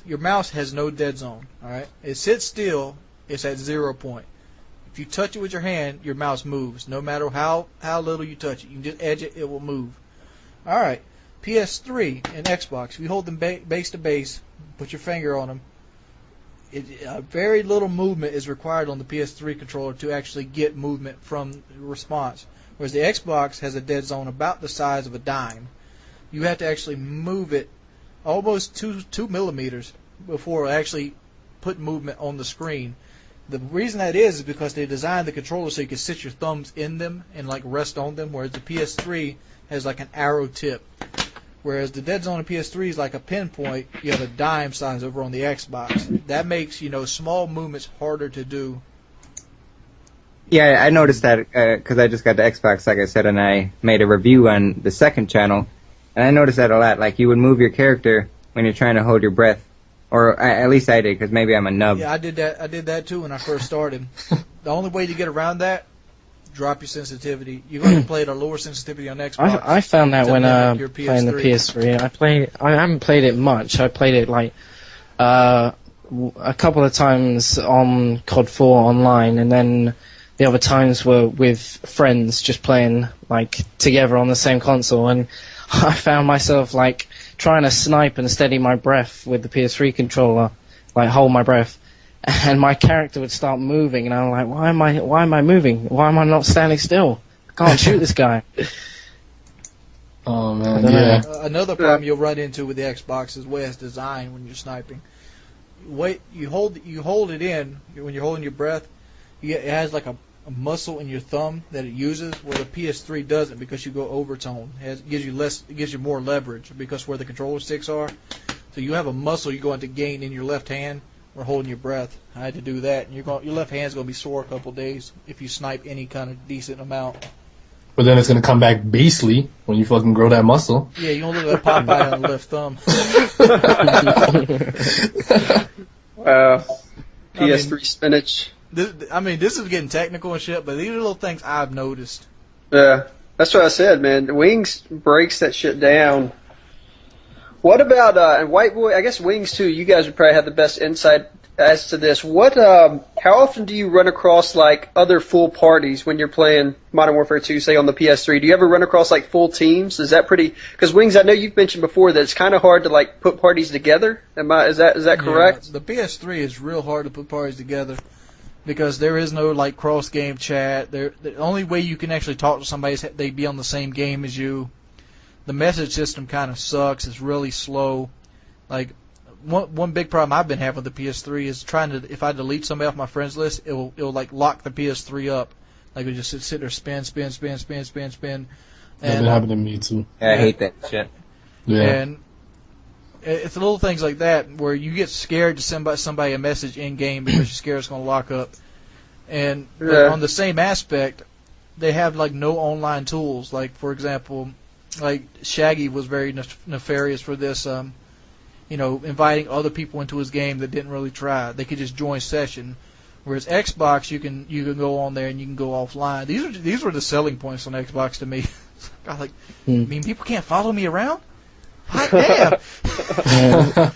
A: Your mouse has no dead zone. All right. It sits still. It's at 0 point. If you touch it with your hand, your mouse moves. No matter how little you touch it, you can just edge it, it will move. All right. PS3 and Xbox. If you hold them base to base, put your finger on them. Very little movement is required on the PS3 controller to actually get movement from response. Whereas the Xbox has a dead zone about the size of a dime. You have to actually move it almost 2 millimeters before actually put movement on the screen. The reason that is because they designed the controller so you can sit your thumbs in them and like rest on them, whereas the PS3 has like an arrow tip. Whereas the dead zone of PS3 is like a pinpoint, you have a dime size over on the Xbox. That makes, small movements harder to do.
C: Yeah, I noticed that because I just got the Xbox, like I said, and I made a review on the second channel, and I noticed that a lot. Like, you would move your character when you're trying to hold your breath, or at least I did, because maybe I'm a nub.
A: Yeah, I did that too when I first started. The only way to get around that, drop your sensitivity. You're going to play at a lower sensitivity on Xbox.
D: I found that when
A: mimic your
D: playing the PS3. I haven't played it much. I played it like a couple of times on COD 4 online, and then the other times were with friends just playing like together on the same console. And I found myself like trying to snipe and steady my breath with the PS3 controller, like hold my breath. And my character would start moving, and I'm like, why am I moving? Why am I not standing still? I can't shoot this guy.
E: Oh man, yeah.
A: Another problem you'll run into with the Xbox is the way it's designed when you're sniping. You hold it in when you're holding your breath. It has like a muscle in your thumb that it uses, where the PS3 doesn't, because you go overtone. It gives you more leverage because where the controller sticks are. So you have a muscle you're going to gain in your left hand. Or holding your breath. I had to do that, and your left hand's going to be sore a couple days if you snipe any kind of decent amount.
E: But then it's going to come back basely when you fucking grow that muscle.
A: Yeah, you're going to look like Popeye on the left thumb.
B: Wow. PS3 spinach.
A: This is getting technical and shit, but these are little things I've noticed.
B: Yeah, that's what I said, man. The Wings breaks that shit down. What about, and White Boy, I guess Wings too, you guys would probably have the best insight as to this. How often do you run across, like, other full parties when you're playing Modern Warfare 2, say on the PS3? Do you ever run across, like, full teams? Is that pretty, because Wings, I know you've mentioned before that it's kind of hard to, like, put parties together. Is that correct?
A: Yeah, the PS3 is real hard to put parties together because there is no, like, cross-game chat. The only way you can actually talk to somebody is they be on the same game as you. The message system kind of sucks. It's really slow. Like, one big problem I've been having with the PS3 is if I delete somebody off my friends list, it'll like lock the PS3 up. Like, it just sit there, spin. And,
E: That's been happening to me too.
C: Yeah, I hate that shit.
E: Yeah.
A: And it's little things like that where you get scared to send somebody a message in game because you're scared it's going to lock up. And on the same aspect, they have like no online tools. Like, for example, like Shaggy was very nefarious for this, inviting other people into his game that didn't really try. They could just join session. Whereas Xbox, you can go on there and you can go offline. These were the selling points on Xbox to me. God, people can't follow me around? Hot damn!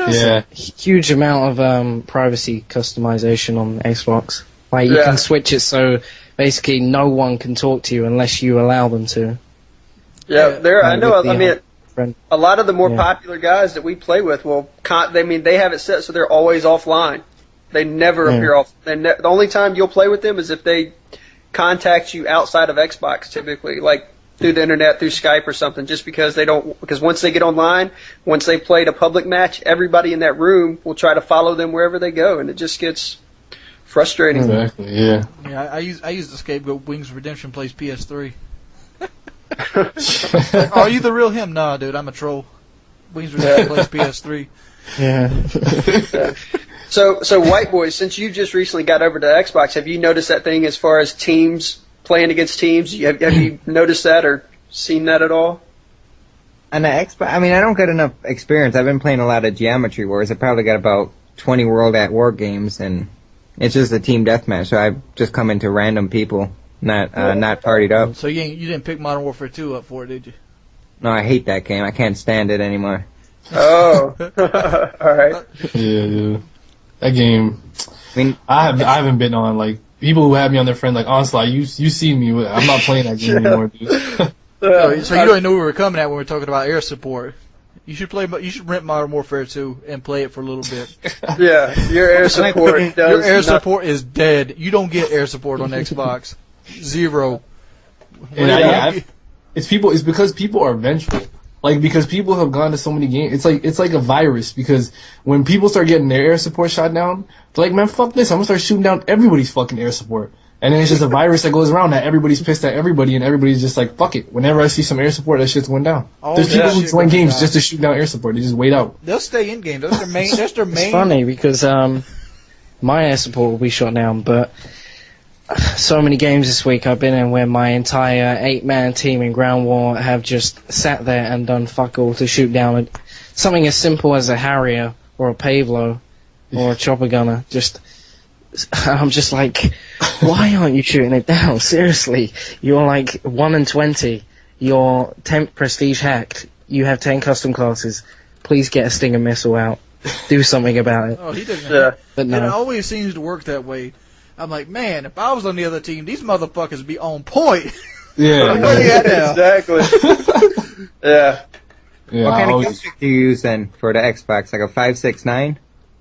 E: Yeah.
D: Huge amount of privacy customization on Xbox. Like, you can switch it so basically no one can talk to you unless you allow them to.
B: Yeah, a lot of the more popular guys that we play with they have it set so they're always offline. They never appear off. The only time you'll play with them is if they contact you outside of Xbox, typically, like through the internet, through Skype or something, just because because once they get online, once they played a public match, everybody in that room will try to follow them wherever they go, and it just gets frustrating.
E: Exactly, yeah.
A: Yeah, I use the scapegoat Wings Redemption plays PS3. Are you the real him? Nah, dude, I'm a troll. Wings Redemption plays PS3.
D: Yeah.
B: So White Boy, since you just recently got over to Xbox, have you noticed that thing as far as teams playing against teams? Have you noticed that or seen that at all?
C: On the Xbox, I mean, I don't get enough experience. I've been playing a lot of Geometry Wars. I probably got about 20 World at War games, and it's just a team deathmatch. So I've just come into random people, not partied up.
A: So you didn't pick Modern Warfare 2 up for it, did you?
C: No, I hate that game. I can't stand it anymore.
B: Oh, all right.
E: Yeah. That game.
C: I mean,
E: I haven't been on, like, people who have me on their friend, like, Onslaught, you see me, I'm not playing that game anymore, dude.
A: So you don't know where we were coming at when we were talking about air support. You should rent Modern Warfare 2 and play it for a little bit.
B: Yeah, your air support
A: Your air support is dead. You don't get air support on Xbox. Zero.
E: It's because people are vengeful. Like, because people have gone to so many games, it's like a virus, because when people start getting their air support shot down, they're like, man, fuck this, I'm gonna start shooting down everybody's fucking air support. And then it's just a virus that goes around that everybody's pissed at everybody, and everybody's just like, fuck it. Whenever I see some air support, that shit's going down. There's people who join games just to shoot down air support. They just wait out.
A: They'll stay in games. That's their main.
D: It's funny because my air support will be shot down, but so many games this week I've been in where my entire 8-man team in Ground War have just sat there and done fuck all to shoot down something as simple as a Harrier or a Pavlo or a chopper gunner. I'm just like, why aren't you shooting it down? Seriously, you're like 1 in 20. You're 10 prestige hacked. You have 10 custom classes. Please get a Stinger missile out. Do something about it.
A: Oh, he doesn't.
B: Yeah.
D: But no.
A: It always seems to work that way. I'm like, man, if I was on the other team, these motherfuckers would be on point.
E: Yeah.
A: Where they at now?
B: Exactly. Yeah.
E: Yeah.
C: what kind of kill streak do you use then for the Xbox? Like a 5.69?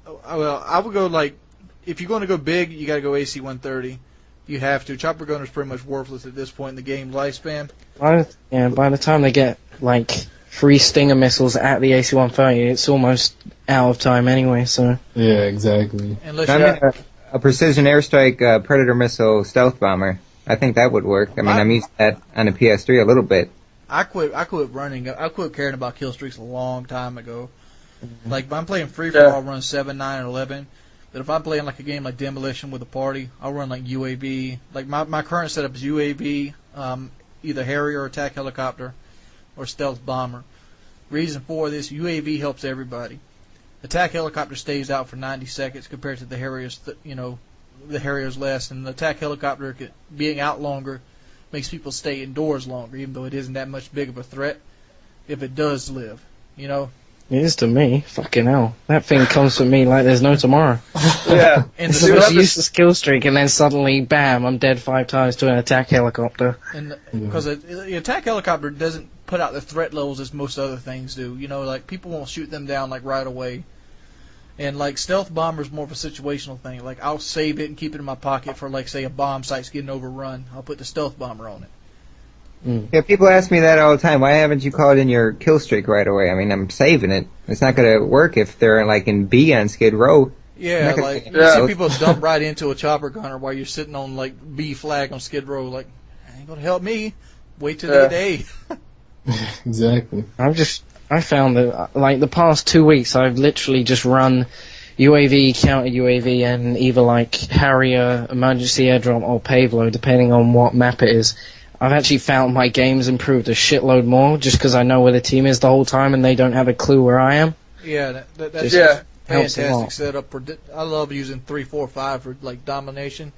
A: Well, I would go like, if you're going to go big, you got to go AC 130. You have to. Chopper gunner's pretty much worthless at this point in the game's lifespan.
D: By the time they get like 3 Stinger missiles at the AC 130, it's almost out of time anyway. So
E: Yeah, exactly.
A: Unless
C: I
A: you
C: mean, a precision airstrike Predator missile stealth bomber. I think that would work. I mean, I'm used to that on the PS3 a little bit.
A: I quit running. I quit caring about kill streaks a long time ago. Like, if I'm playing free for all, I'll run 7, 9, and 11. But if I'm playing like a game like Demolition with a party, I'll run like UAV. Like my current setup is UAV, either Harrier or attack helicopter, or stealth bomber. Reason for this: UAV helps everybody. Attack helicopter stays out for 90 seconds compared to the Harriers. The Harriers less, and the attack helicopter being out longer makes people stay indoors longer, even though it isn't that much big of a threat. If it does live, you know.
D: it is to me. Fucking hell, that thing comes for me like there's no tomorrow.
B: Yeah.
A: And
D: So much useless kill streak, and then suddenly, bam! I'm dead 5 times to an attack helicopter.
A: And because the attack helicopter doesn't put out the threat levels as most other things do. You know, like people won't shoot them down like right away. And like stealth bomber is more of a situational thing. Like I'll save it and keep it in my pocket for like say a bomb site's getting overrun. I'll put the stealth bomber on it.
C: Yeah, people ask me that all the time. Why haven't you called in your kill streak right away? I mean, I'm saving it. It's not going to work if they're like in B on Skid Row.
A: Yeah, like you see people dump right into a chopper gunner while you're sitting on like B flag on Skid Row. Like, ain't gonna help me. Wait till the day.
E: Exactly.
D: I found that like the past 2 weeks, I've literally just run UAV, counter UAV, and either like Harrier, emergency airdrop, or Pavlo, depending on what map it is. I've actually found my game's improved a shitload more just because I know where the team is the whole time and they don't have a clue where I am.
A: Yeah, that's
D: helps a
A: fantastic
D: lot.
A: setup. I love using 3, 4, 5 for like domination.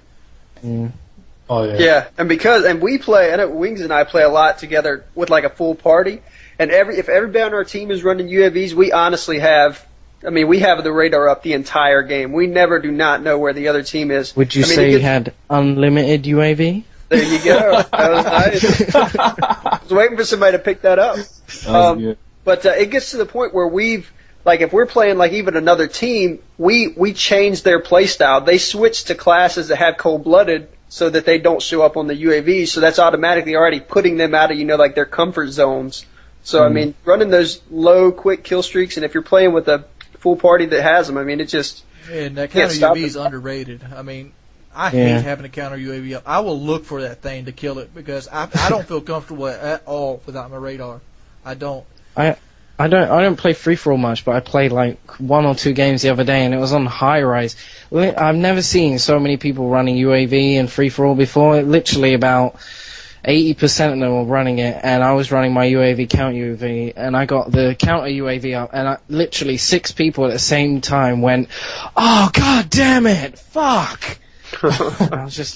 E: Oh yeah.
B: Yeah, and we play. I know Wings and I play a lot together with like a full party. And if everybody on our team is running UAVs, we honestly have. I mean, we have the radar up the entire game. We never do not know where the other team is.
D: Would you say you had unlimited UAV?
B: There you go. That was nice. I was waiting for somebody to pick that up. But it gets to the point where if we're playing like even another team, we change their play style. They switch to classes that have cold-blooded so that they don't show up on the UAV. So that's automatically already putting them out of, like their comfort zones. So, I mean, running those low, quick kill streaks, and if you're playing with a full party that has them, I mean, it just...
A: And that counter UAV is underrated. I mean, I hate having a counter UAV up. I will look for that thing to kill it because I don't feel comfortable at all without my radar. I don't.
D: I don't play free for all much, but I played like 1 or 2 games the other day, and it was on high rise. I've never seen so many people running UAV and free for all before. Literally about 80% of them were running it, and I was running my UAV counter UAV, and I got the counter UAV up, and literally 6 people at the same time went, "Oh god damn it, fuck!" I was just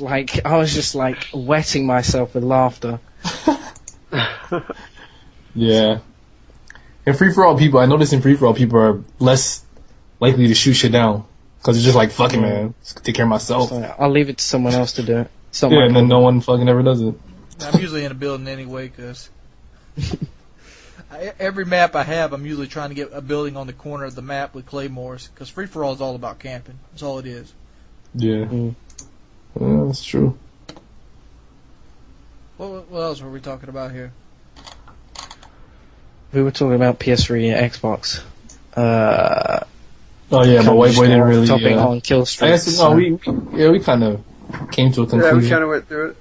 D: like wetting myself with laughter.
E: Yeah. In free-for-all people, I notice in free-for-all people are less likely to shoot shit down. Because they're just like, fuck it, man. Just take care of myself.
D: So I'll leave it to someone else to do it.
E: Yeah, and then no one fucking ever does it.
A: I'm usually in a building anyway, because every map I have, I'm usually trying to get a building on the corner of the map with claymores. Because free-for-all is all about camping. That's all it is.
E: Yeah. Yeah, that's true.
A: What else were we talking about here?
D: We were talking about PS3 and Xbox.
E: Oh yeah, but White Boy didn't really.
D: Topic on kill streaks.
E: I guess we kind of came to a conclusion.
B: Yeah, we kind of went through it.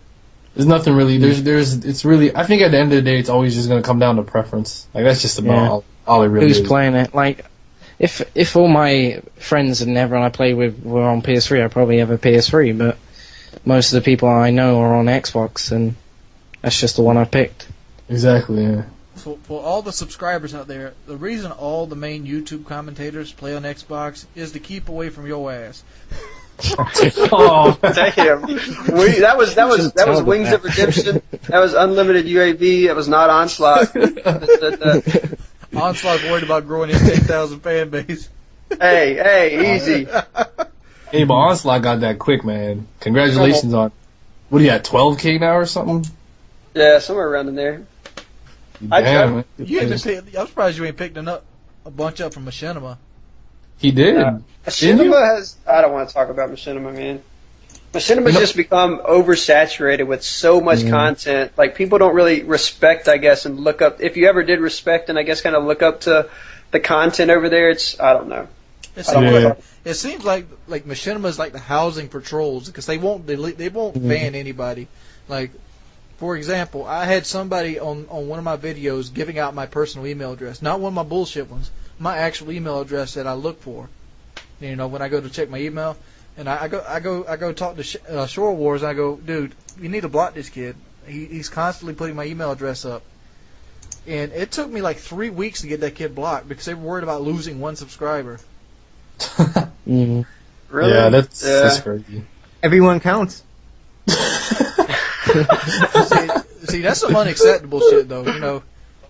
E: There's nothing really. It's really. I think at the end of the day, it's always just gonna come down to preference. Like that's just about all it really is.
D: Who's playing it? Like, if all my friends and everyone I play with were on PS3, I'd probably have a PS3. But most of the people I know are on Xbox, and that's just the one I picked.
E: Exactly. Yeah.
A: For all the subscribers out there, the reason all the main YouTube commentators play on Xbox is to keep away from your ass.
B: Oh damn! That was Wings of Redemption. That was Unlimited UAV. That was not Onslaught.
A: Onslaught's worried about growing his 10,000 fan base.
B: Hey, easy.
E: Hey, but Onslaught got that quick, man. Congratulations on. What are you at, 12K now or something?
B: Yeah, somewhere around in there.
E: Damn.
A: I'm surprised you ain't picked a bunch up from Machinima.
E: He did.
B: Machinima has. I don't want to talk about Machinima, man. Machinima's just become oversaturated with so much content. Like people don't really respect, I guess, and look up. If you ever did respect and I guess kind of look up to the content over there, I don't know.
A: It seems like Machinima is like the housing for trolls because they won't ban anybody. Like, for example, I had somebody on one of my videos giving out my personal email address, not one of my bullshit ones, my actual email address that I look for. You know, when I go to check my email, and I go talk to Shore Wars, and I go, dude, you need to block this kid. He's constantly putting my email address up. And it took me like 3 weeks to get that kid blocked because they were worried about losing one subscriber.
B: Really?
E: Yeah, that's crazy.
C: Everyone counts.
A: See, that's some unacceptable shit, though. You know.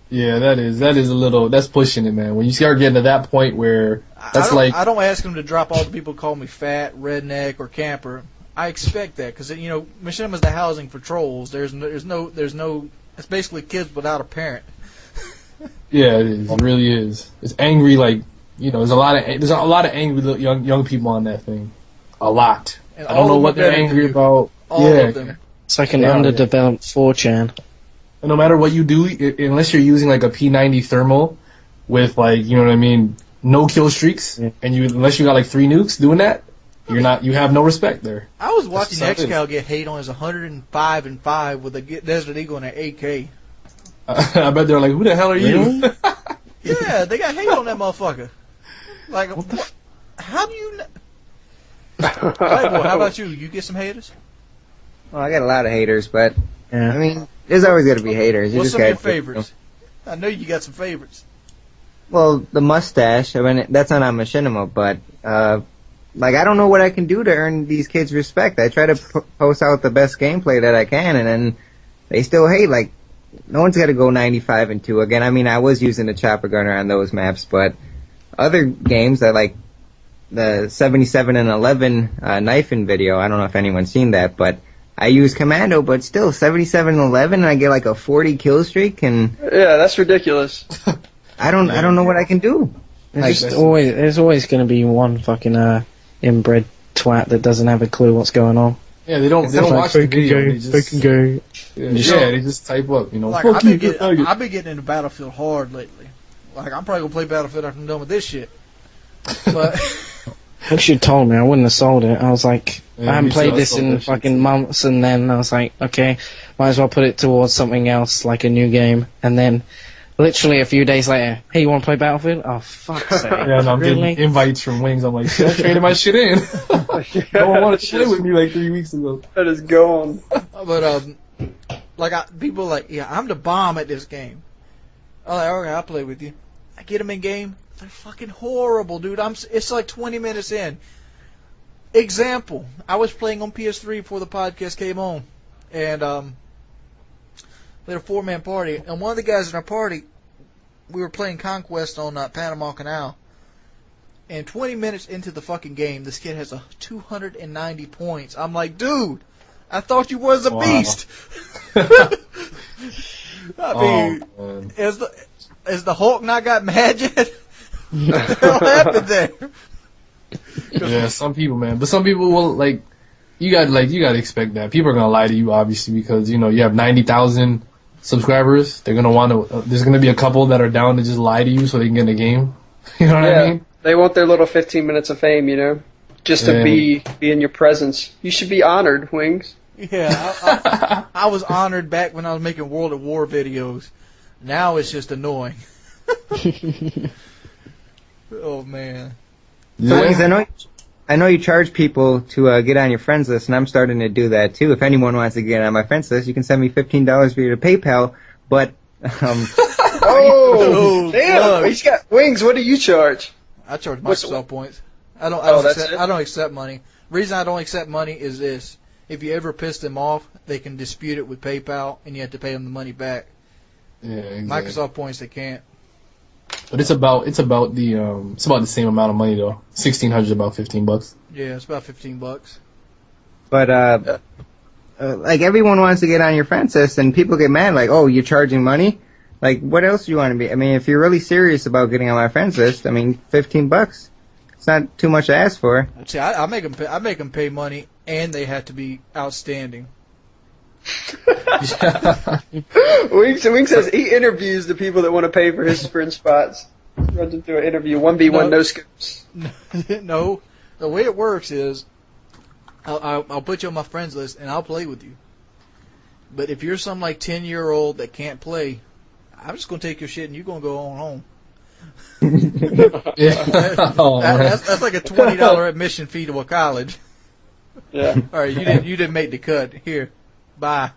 E: Yeah, that is a little. That's pushing it, man. When you start getting to that point where I don't
A: ask them to drop all the people who call me fat, redneck, or camper. I expect that because Machinima's the housing for trolls. There's no. It's basically kids without a parent.
E: Yeah, it is. It really is. It's angry, like there's a lot of angry young people on that thing. A lot.
A: And
E: I don't know what they're angry about.
A: All of them.
D: It's like an underdeveloped 4chan.
E: And no matter what you do, unless you're using like a P90 thermal with like, you know what I mean, no kill streaks, and unless you got like 3 nukes doing that, you have no respect there.
A: I was watching XCal get hate on his 105-5 with a Desert Eagle and an AK.
E: I bet they're like, who the hell are you?
A: Yeah, they got hate on that motherfucker. Like, how do you? How about you? You get some haters?
C: Well, I got a lot of haters, but I mean, there's always going to be haters.
A: What's some of your favorites? I know you got some favorites.
C: Well, the mustache. I mean, that's not on Machinima, but like I don't know what I can do to earn these kids' respect. I try to post out the best gameplay that I can, and then they still hate. Like, no one's got to go 95-2 again. I mean, I was using the chopper gunner on those maps, but other games I like. The 77-11 knifing video. I don't know if anyone's seen that, but I use commando, but still 77-11, and I get like a 40 kill streak, and
B: yeah, that's ridiculous.
C: I don't know what I can do.
D: There's always going to be one fucking inbred twat that doesn't have a clue what's going on.
E: Yeah, they don't watch the video. They just type up.
A: Like, I've been getting into Battlefield hard lately. Like, I'm probably gonna play Battlefield after I'm done with this shit. But
D: you should have told me. I wouldn't have sold it. I was like, I haven't played this in fucking months, and then I was like, okay, might as well put it towards something else, like a new game. And then literally a few days later, hey, you want to play Battlefield? Oh, fuck's sake.
E: Yeah, no, I'm
D: Really?
E: getting invites from Wings. I'm like, shit, I traded my shit in. No one wanted to play with me like 3 weeks ago.
B: That is gone.
A: But people are like, yeah, I'm the bomb at this game. I'm like, okay, I'll play with you. I get them in game. They're fucking horrible, dude. It's like 20 minutes in. Example: I was playing on PS3 before the podcast came on, and we had a 4-man party, and one of the guys in our party, we were playing Conquest on Panama Canal, and 20 minutes into the fucking game, this kid has 290 points. I'm like, dude, I thought you was a beast. I mean, has the Hulk not got mad yet? What the hell happened there?
E: Yeah, some people, man. But some people will, like, you gotta expect that. People are gonna lie to you, obviously, because, you have 90,000 subscribers. They're gonna want to, there's gonna be a couple that are down to just lie to you so they can get in the game. You know what I mean?
B: They want their little 15 minutes of fame, just to be in your presence. You should be honored, Wings.
A: Yeah, I was honored back when I was making World at War videos. Now it's just annoying. Oh, man.
C: So, Wings, I know you charge people to get on your friends list, and I'm starting to do that too. If anyone wants to get on my friends list, you can send me $15 via PayPal. But
B: oh, damn! He's got Wings. What do you charge?
A: I charge Microsoft points. I don't accept money. Reason I don't accept money is this: if you ever piss them off, they can dispute it with PayPal, and you have to pay them the money back.
E: Yeah, exactly.
A: Microsoft points, they can't.
E: But it's about the same amount of money though. $1,600 is about $15.
A: Yeah, it's about $15.
C: But like everyone wants to get on your friends list, and people get mad like, "Oh, you're charging money." Like, what else do you want to be? I mean, if you're really serious about getting on my friends list, I mean, $15. It's not too much to ask for.
A: See, I make them pay money, and they have to be outstanding.
B: Wings says he interviews the people that want to pay for his sprint spots. Runs them through an interview, 1v1 no scopes.
A: No, the way it works is I'll put you on my friends list and I'll play with you. But if you're some like 10-year-old that can't play, I'm just gonna take your shit and you're gonna go on home.
E: Yeah.
A: That's like a $20 admission fee to a college.
B: Yeah.
A: All right, you didn't make the cut. Here. Bye.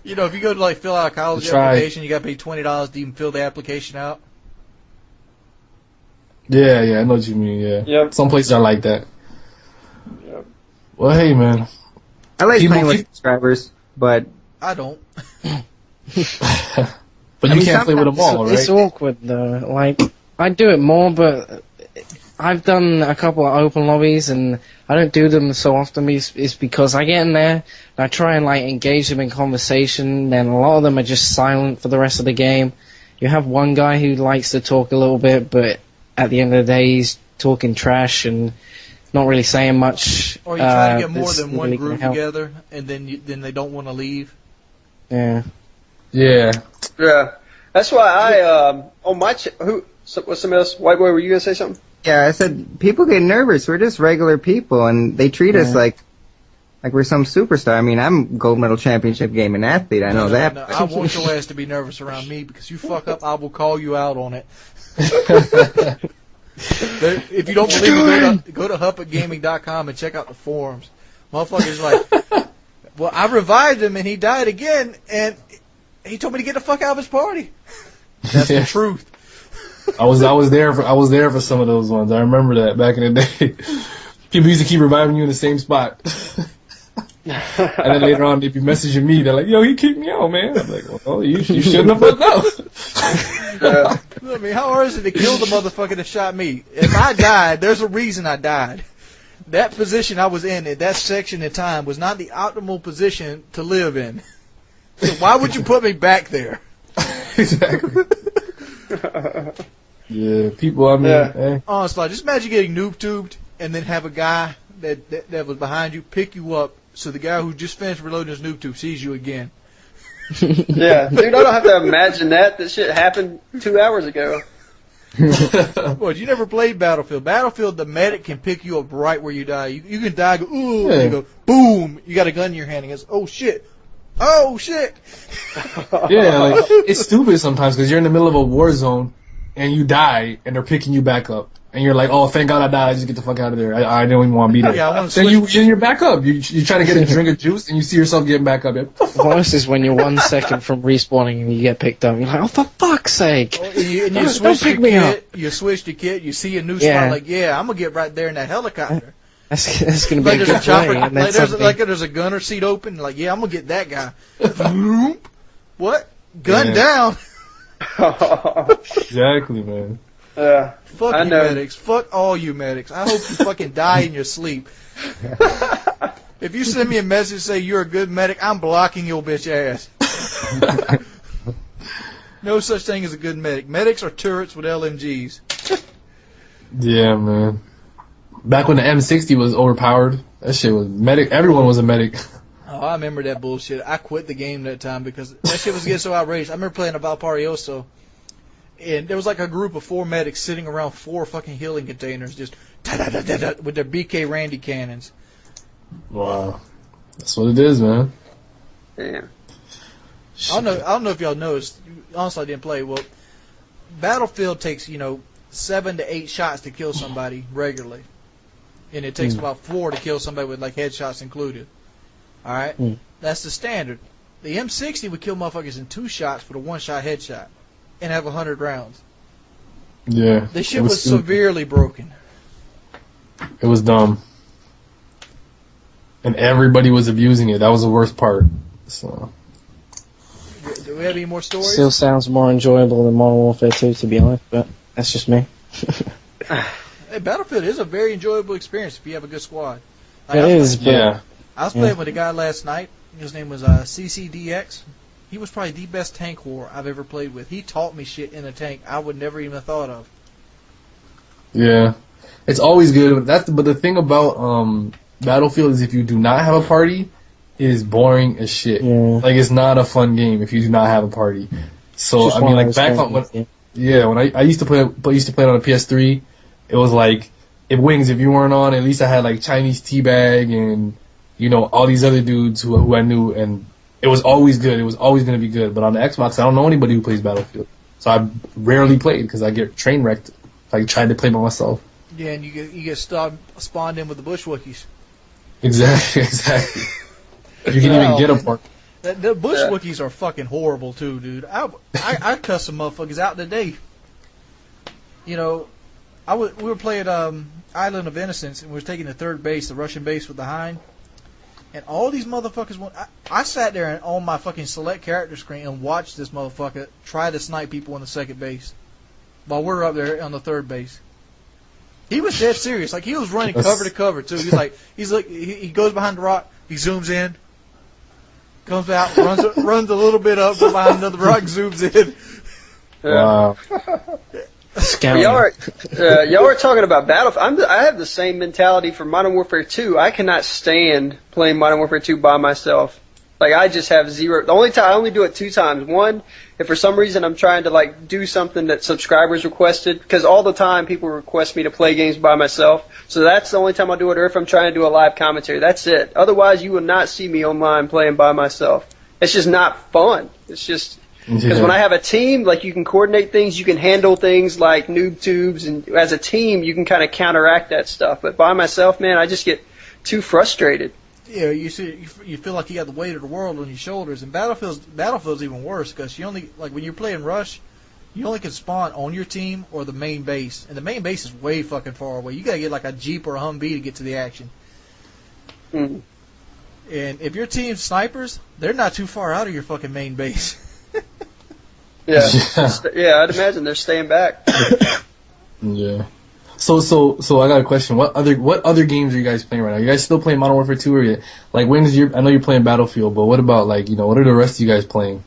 A: If you go to like fill out a college application, you got to pay $20 to even fill the application out.
E: Yeah, I know what you mean. Yeah.
B: Yep.
E: Some places are like that.
B: Yep.
E: Well, hey, man.
C: I like playing with subscribers, but
A: I don't.
E: But you can't play with them all, right?
D: It's awkward though. Like, I do it more, but I've done a couple of open lobbies, and I don't do them so often. It's because I get in there, and I try and like engage them in conversation, then a lot of them are just silent for the rest of the game. You have one guy who likes to talk a little bit, but at the end of the day, he's talking trash and not really saying much.
A: Or you try to get more than one group together, and then they don't want to leave.
D: Yeah.
B: Yeah. That's why I on my what's somebody else? White boy, were you gonna say something?
C: yeah, I said people get nervous. We're just regular people, and they treat us like we're some superstar. I mean, I'm gold medal championship gaming athlete. I know that.
A: No, I want your ass to be nervous around me because you fuck up, I will call you out on it. If you don't believe me, go to HuppetGaming.com and check out the forums. Motherfucker's like, well, I revived him and he died again, and he told me to get the fuck out of his party. That's the truth.
E: I was there for some of those ones. I remember that back in the day. People used to keep reviving you in the same spot. And then later on, they'd be messaging me. They're like, "Yo, he kicked me out, man." I'm like, "Well, you shouldn't have fucked out."
A: I mean, how hard is it to kill the motherfucker that shot me? If I died, there's a reason I died. That position I was in at that section in time was not the optimal position to live in. So why would you put me back there?
E: Exactly. Yeah, people. I mean,
A: honestly, just imagine getting noob tubed and then have a guy that was behind you pick you up, so the guy who just finished reloading his noob tube sees you again.
B: Yeah, dude, I don't have to imagine that. That shit happened 2 hours ago.
A: Well, you never played Battlefield. Battlefield, the medic can pick you up right where you die. You can die, go, ooh, and you go, boom, you got a gun in your hand, and goes, oh shit, Oh shit!
E: Yeah, like it's stupid sometimes because you're in the middle of a war zone and you die and they're picking you back up and you're like, oh, thank God I died. Just get the fuck out of there. I didn't even want to be there.
A: Yeah, I want to
E: Then you're back up. You try to get a drink of juice and you see yourself getting back up.
D: Worse is when you're 1 second from respawning and you get picked up. You're like, oh, for fuck's sake!
A: And you
D: Don't
A: switch
D: pick
A: your
D: me up.
A: kit. You switch your kit. You see a new
D: Yeah.
A: spot. Like, yeah, I'm gonna get right there in that helicopter.
D: That's going to be
A: Like
D: a
A: there's a
D: good
A: chopper.
D: play. And then
A: There's a gunner seat open. Like, yeah, I'm gonna get that guy. What? Gun
E: Yeah.
A: down.
E: Exactly, man.
A: Fuck
B: I
A: you
B: know.
A: medics. Fuck all you medics. I hope you fucking die in your sleep. If you send me a message say you're a good medic, I'm blocking your bitch ass. No such thing as a good medic. Medics are turrets with LMGs.
E: Yeah, man. Back when the M60 was overpowered, that shit was medic. Everyone was a medic.
A: Oh, I remember that bullshit. I quit the game that time because that shit was getting so outrageous. I remember playing a Valparaiso, and there was like a group of 4 medics sitting around 4 fucking healing containers, just da-da-da-da-da, with their BK Randy cannons.
E: Wow, that's what it is, man.
B: Damn.
A: I don't know if y'all noticed. Honestly, I didn't play. Well, Battlefield takes 7 to 8 shots to kill somebody regularly, and it takes about 4 to kill somebody with like headshots included. All right, that's the standard. The M60 would kill motherfuckers in 2 shots with a 1-shot headshot, and have 100 rounds.
E: Yeah,
A: The shit was severely broken.
E: It was dumb, and everybody was abusing it. That was the worst part. So.
A: Do we have any more stories?
D: Still sounds more enjoyable than Modern Warfare 2, to be honest, but that's just me.
A: Hey, Battlefield is a very enjoyable experience if you have a good squad. Like,
D: It is, but
E: Yeah.
A: I was playing with a guy last night. His name was CCDX. He was probably the best tank war I've ever played with. He taught me shit in a tank I would never even have thought of.
E: Yeah, it's always good. But the thing about Battlefield is if you do not have a party, it is boring as shit.
D: Yeah.
E: Like it's not a fun game if you do not have a party. So
D: Just
E: I mean,
D: one of
E: like
D: those
E: back on
D: games,
E: when I used to play it on a PS3, it was like if Wings, if you weren't on, at least I had like Chinese Teabag and all these other dudes who I knew, and it was always good. It was always going to be good. But on the Xbox, I don't know anybody who plays Battlefield, so I rarely played because I get train wrecked if I tried to play by myself.
A: Yeah, and you get spawned in with the Bushwookies.
E: Exactly. You can even get a part.
A: The Bushwookies are fucking horrible too, dude. I cussed some motherfuckers out today. We were playing Island of Innocence, and we were taking the third base, the Russian base with the Hind. And all these motherfuckers I sat there and on my fucking select character screen and watched this motherfucker try to snipe people on the second base while we're up there on the third base. He was dead serious. Like, he was running cover to cover, too. He goes behind the rock, he zooms in, comes out, runs a little bit up, goes behind another rock, zooms in.
E: Wow.
B: Y'all are talking about Battlefield. I have the same mentality for Modern Warfare 2. I cannot stand playing Modern Warfare 2 by myself. Like, I just have zero. I only do it 2 times. One, if for some reason I'm trying to do something that subscribers requested, because all the time people request me to play games by myself. So that's the only time I do it, or if I'm trying to do a live commentary. That's it. Otherwise, you will not see me online playing by myself. It's just not fun. It's just. Because when I have a team, you can coordinate things, you can handle things like noob tubes, and as a team, you can kind of counteract that stuff. But by myself, man, I just get too frustrated.
A: Yeah, you feel like you got the weight of the world on your shoulders. And Battlefield's even worse because you only when you're playing Rush, you only can spawn on your team or the main base, and the main base is way fucking far away. You gotta get a Jeep or a Humvee to get to the action.
B: Mm.
A: And if your team's snipers, they're not too far out of your fucking main base.
B: Yeah, I'd imagine they're staying back.
E: Yeah. So I got a question. What other games are you guys playing right now? You guys still playing Modern Warfare 2 or Wings? I know you're playing Battlefield, but what about what are the rest of you guys playing?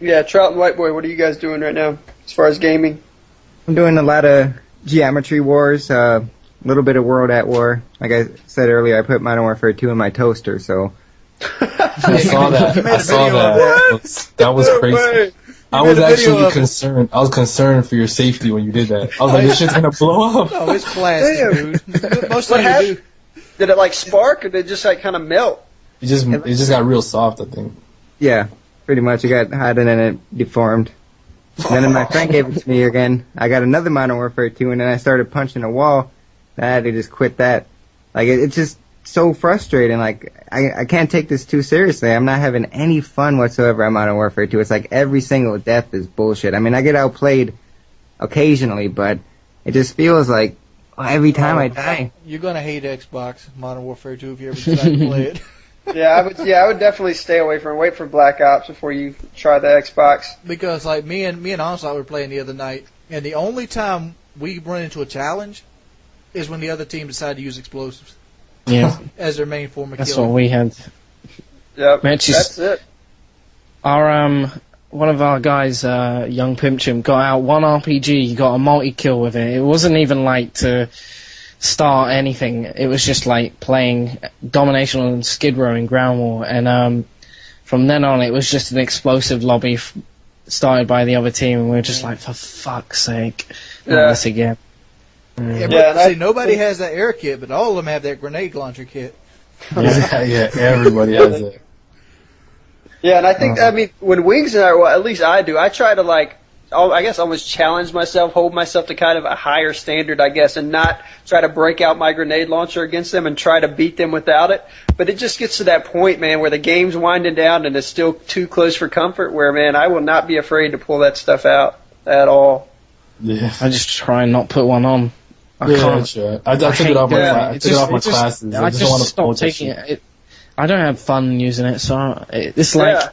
B: Yeah, Trout and White Boy, what are you guys doing right now as far as gaming?
C: I'm doing a lot of Geometry Wars, a little bit of World at War. Like I said earlier, I put Modern Warfare 2 in my toaster, so.
E: I saw that. That was crazy. I was actually concerned. I was concerned for your safety when you did that. I was like, this shit's gonna blow up.
A: No, it's plastic, dude. Most of
B: Did it spark or did it just kind of melt?
E: It just got real soft, I think.
C: Yeah, pretty much. It got hot and then it deformed. And then my friend gave it to me again. I got another Modern Warfare 2, and then I started punching a wall. I had to just quit that. Like, it's just so frustrating. Like, I can't take this too seriously. I'm not having any fun whatsoever on Modern Warfare 2. It's like every single death is bullshit. I mean, I get outplayed occasionally, but it just feels like every time I die.
A: You're gonna hate Xbox Modern Warfare 2 if you ever decide to play it.
B: I would definitely stay away from it. Wait for Black Ops before you try the Xbox.
A: Because like me and Onslaught were playing the other night, and the only time we run into a challenge is when the other team decide to use explosives.
D: Yeah,
A: as their main form of
D: that's
A: killing.
D: what we had.
B: Yep,
D: that's
B: it.
D: Our one of our guys, Young Pimp Chimp, got out one RPG, got a multi-kill with it. It wasn't even like to start anything. It was just like playing Domination on Skid Row in Ground War, and from then on it was just an explosive lobby started by the other team, and we were just like, for fuck's sake, not this again.
A: See, nobody has that air kit, but all of them have that grenade launcher kit.
E: Yeah, everybody has it.
B: Yeah, and I think, I mean, when Wings and I, well, at least I do, I try to, like, I guess almost challenge myself, hold myself to kind of a higher standard, I guess, and not try to break out my grenade launcher against them and try to beat them without it. But it just gets to that point, man, where the game's winding down and it's still too close for comfort, where, man, I will not be afraid to pull that stuff out at all.
E: Yeah.
D: I just try and not put one on. I
E: can't. Sure. I took it off my classes.
D: I just want to stop taking it. I don't have fun using it, so it's like,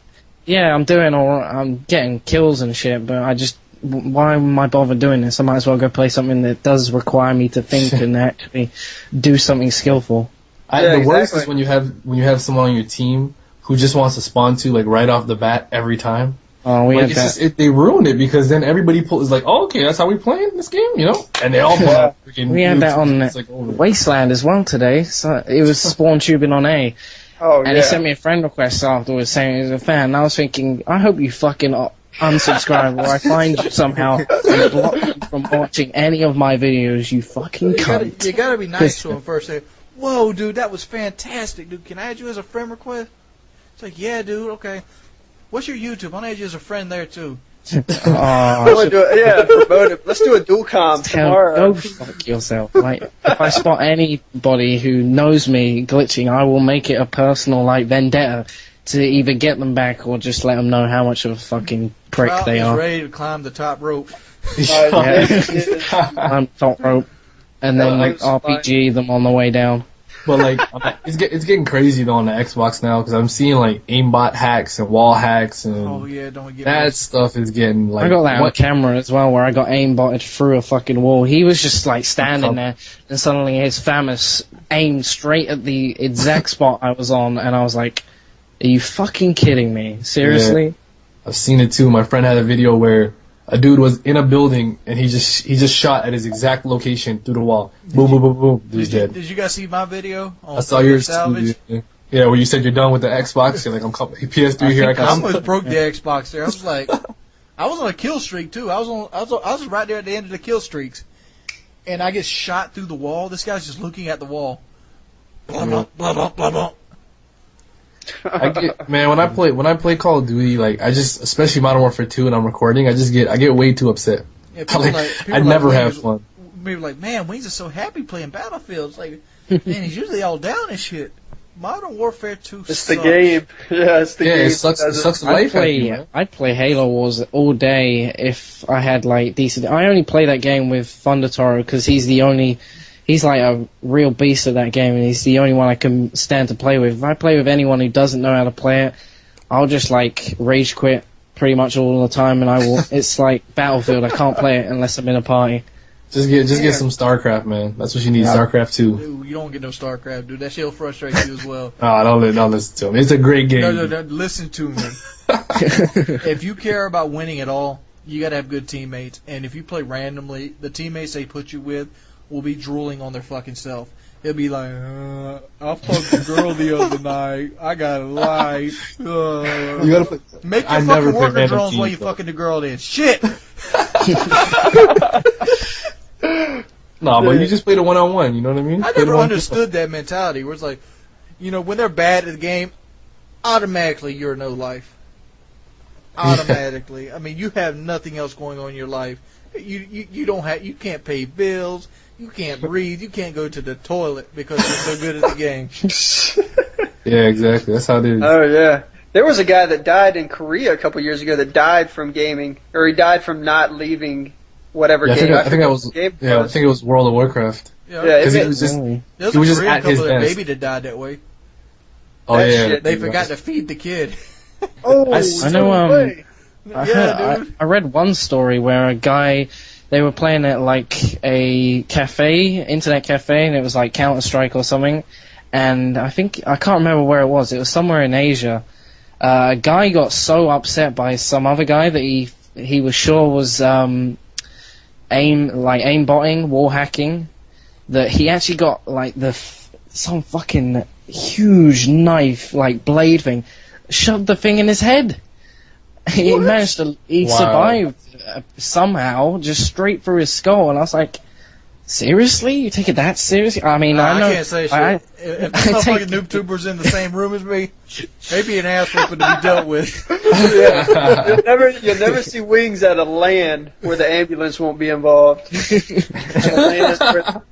D: I'm doing I'm getting kills and shit, but why am I bother doing this? I might as well go play something that does require me to think and actually do something skillful.
E: The worst is when you have someone on your team who just wants to spawn to like right off the bat every time.
D: Oh, we had that.
E: They ruined it because then everybody is like, oh, okay, that's how we play in this game, you know? And they all pull out freaking
D: We had that on Wasteland as well today. So it was spawn tubing on A.
B: Oh,
D: and he sent me a friend request afterwards saying he was a fan. And I was thinking, I hope you fucking unsubscribe or I find you somehow and block you from watching any of my videos, you fucking cunt.
A: You gotta be nice to him first. Say, whoa, dude, that was fantastic, dude. Can I add you as a friend request? It's like, yeah, dude, okay. What's your YouTube? I'll add you as a friend there, too.
B: Promote it. Let's do a dual com tomorrow.
D: Go fuck yourself. Like, if I spot anybody who knows me glitching, I will make it a personal vendetta to either get them back or just let them know how much of a fucking prick they are.
A: Ready to climb the top rope.
D: Climb top rope, and then RPG them on the way down.
E: But like, it's getting crazy though on the Xbox now because I'm seeing like aimbot hacks and wall hacks and
A: don't get
E: that stuff is getting like.
D: I got that on camera as well, where I got aimbotted through a fucking wall. He was just like standing there, and suddenly his Famous aimed straight at the exact spot I was on, and I was like, "Are you fucking kidding me? Seriously?"
E: Yeah. I've seen it too. My friend had a video where a dude was in a building and he just shot at his exact location through the wall. Boom, boom, boom, boom. Dude's dead.
A: Did you guys see my video?
E: I saw yours too. Yeah, where you said you're done with the Xbox. You're like, I'm PS3 here. I
A: almost broke the Xbox there. I was like, I was on a kill streak too. I was right there at the end of the kill streaks, and I get shot through the wall. This guy's just looking at the wall. Blah blah blah blah blah blah.
E: When I play Call of Duty, like especially Modern Warfare 2, and I'm recording, I get way too upset.
A: Yeah,
E: I never have fun.
A: People like, man, Wings is so happy playing Battlefield. It's like, man, he's usually all down and shit. Modern Warfare 2
B: It's the game. Yeah, it's the game.
E: It sucks the life out of you,
D: I'd play Halo Wars all day if I had like decent. I only play that game with Thundertoro because he's like a real beast of that game, and he's the only one I can stand to play with. If I play with anyone who doesn't know how to play it, I'll just like rage quit pretty much all the time, and I will. It's like Battlefield. I can't play it unless I'm in a party.
E: Just get some StarCraft, man. That's what you need. StarCraft 2.
A: Dude, you don't get no StarCraft, dude. That shit'll frustrate you as well.
E: Don't listen to him. It's a great game.
A: No, listen to me. If you care about winning at all, you gotta have good teammates. And if you play randomly, the teammates they put you with will be drooling on their fucking self. He'll be like, I fucked a girl the other night. I got a life.
E: You gotta play.
A: Make your fucking worker drones while you fucking the girl then. Shit!
E: No, but you just played a one-on-one, you know what I mean?
A: I never understood that mentality where it's like, You know, when they're bad at the game, automatically you're no life. Automatically. I mean, you have nothing else going on in your life. You can't pay bills. You can't breathe. You can't go to the toilet because you're so good at the game.
E: Yeah, exactly. That's how it is.
B: Oh yeah. There was a guy that died in Korea a couple years ago that died from gaming, or he died from not leaving whatever
E: Yeah,
B: game.
E: I think it was World of Warcraft.
B: Yeah,
E: Because
B: it
E: he was just
A: There's
E: he was
A: a
E: just
A: Korean
E: at his
A: couple that
E: best.
A: baby that died that way.
E: Oh
B: that
E: yeah,
B: shit,
A: They forgot to feed the kid.
B: Oh,
D: I know.
A: Yeah, dude.
D: I read one story where a guy, they were playing at like a cafe, internet cafe, and it was like Counter-Strike or something. And I can't remember where it was. It was somewhere in Asia. A guy got so upset by some other guy that he was sure was aimbotting, wall hacking, that he actually got like some fucking huge knife, like blade thing, shoved the thing in his head. He managed to, he survived somehow, just straight through his skull, and I was like, seriously? You take it that seriously? I mean, I know.
A: I can't say shit. If this motherfucking noob tuber's in the same room as me, maybe an ass whooping to be dealt with.
B: Yeah. You'll never see Wings at a land where the ambulance won't be involved. At a land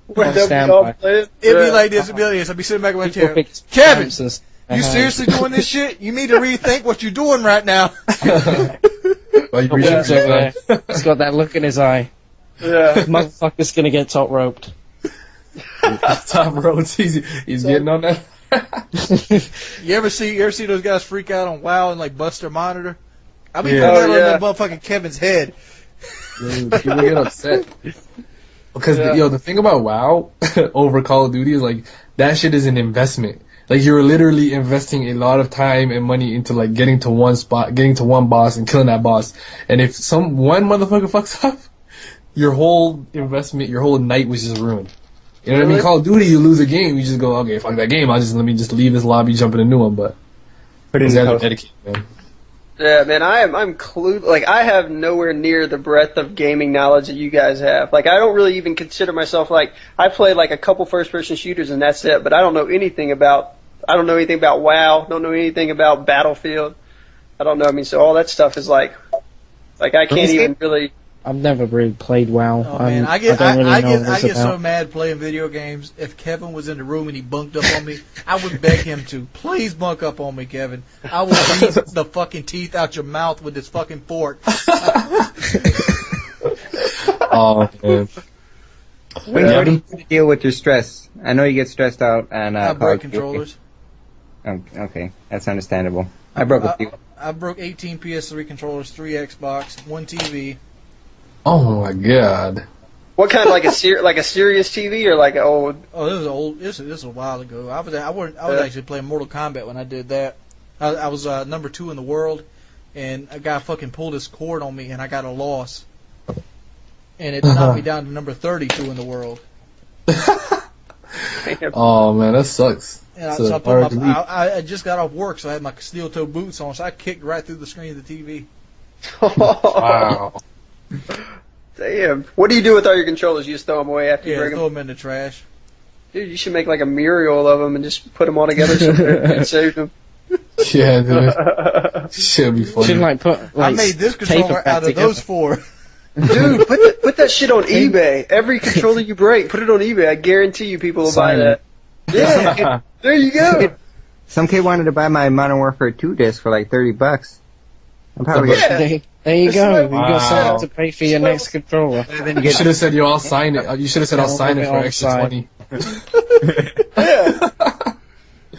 B: where they'll be all playing.
A: It'd be like this. It'd be like this. I'd be sitting back in my chair. Kevin, you seriously doing this shit? You need to rethink what you're doing right now.
E: Well, you
D: Wings over there. He's got that look in his eye.
B: Yeah.
D: Motherfucker's gonna get top roped.
E: Top roads. He's getting on that.
A: You ever see those guys freak out on WoW and like bust their monitor? I mean,
E: Yeah.
A: that on that motherfucking Kevin's head.
E: Dude, people get upset. Because the thing about WoW over Call of Duty is like that shit is an investment. Like you're literally investing a lot of time and money into like getting to one spot, getting to one boss and killing that boss. And if one motherfucker fucks up, your whole investment, your whole night was just ruined. You know what I mean? Call of Duty, you lose a game, you just go, okay, fuck that game. Let me just leave this lobby, jump in a new one. But
C: Put
E: you
C: in
E: gotta
C: the
E: be dedicated, man.
B: Yeah, man, I'm clued. Like, I have nowhere near the breadth of gaming knowledge that you guys have. Like, I don't really even consider myself like I play like a couple first-person shooters and that's it. But I don't know anything about WoW. Don't know anything about Battlefield. I don't know. I mean, so all that stuff is like I can't even really.
D: I've never really played WoW.
A: Oh man, I get so mad playing video games. If Kevin was in the room and he bunked up on me, I would beg him to please bunk up on me, Kevin. I will beat the fucking teeth out your mouth with this fucking fork.
E: Oh man.
C: How do you deal with your stress? I know you get stressed out on
A: I break controllers.
C: Okay, that's understandable. I broke a few.
A: I broke 18 PS3 controllers, 3 Xbox, 1 TV.
E: Oh my god.
B: What kind, like a serious TV or like an old?
A: Oh, this was old. This was a while ago. I was actually playing Mortal Kombat when I did that. I was number 2 in the world, and a guy fucking pulled his cord on me, and I got a loss, and it knocked me down to number 32 in the world.
E: Oh man, that sucks.
A: And
E: So
A: I just got off work, so I had my steel-toe boots on, so I kicked right through the screen of the TV.
E: Wow.
B: Damn. What do you do with all your controllers? You just throw them away after you bring
A: throw
B: them?
A: them in the trash.
B: Dude, you should make like a mural of them and just put them all together somewhere and save them.
E: Yeah, dude. Should be funny.
D: Shouldn't like put like
A: I made this
D: tape
A: controller
D: it back
A: out of
D: together.
A: those 4.
B: Dude, put that shit on eBay. Every controller you break, put it on eBay. I guarantee you people will buy
C: Sign
B: that. Yeah, there you go.
C: Some kid wanted to buy my Modern Warfare 2 disc for like $30. I'm probably
B: Yeah.
D: There you go. You
E: Wow.
D: got something to pay for your next controller.
E: You should have said, "Yo, I'll sign it." You should have said, "I'll sign it for extra 20."
B: Yeah.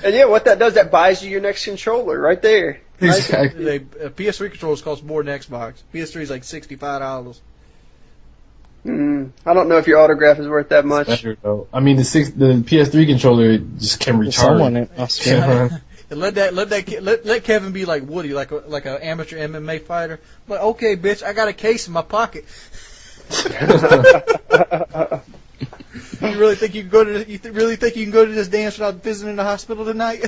B: And yeah, what that does, that buys you your next controller right there.
E: Exactly.
A: PS3 controllers cost more than Xbox. PS3 is like $65.
B: I don't know if your autograph is worth that much.
E: Better though. I mean, the PS3 controller just can recharge.
D: Someone it must be.
A: And let Kevin be like Woody, like an amateur MMA fighter. But okay, bitch, I got a case in my pocket. You really think you can go to this dance without visiting the hospital tonight?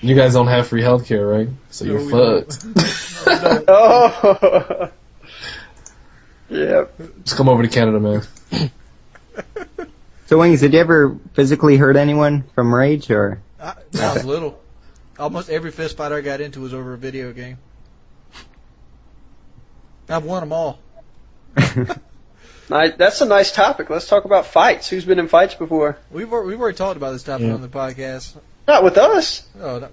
E: You guys don't have free healthcare, right? So you're fucked.
B: Oh. Yeah.
E: Just come over to Canada, man.
C: So, Wings, did you ever physically hurt anyone from rage, or?
A: When I was little. Almost every fist fight I got into was over a video game. I've won them all.
B: That's a nice topic. Let's talk about fights. Who's been in fights before?
A: We've already talked about this topic on the podcast.
B: Not with us.
A: Oh,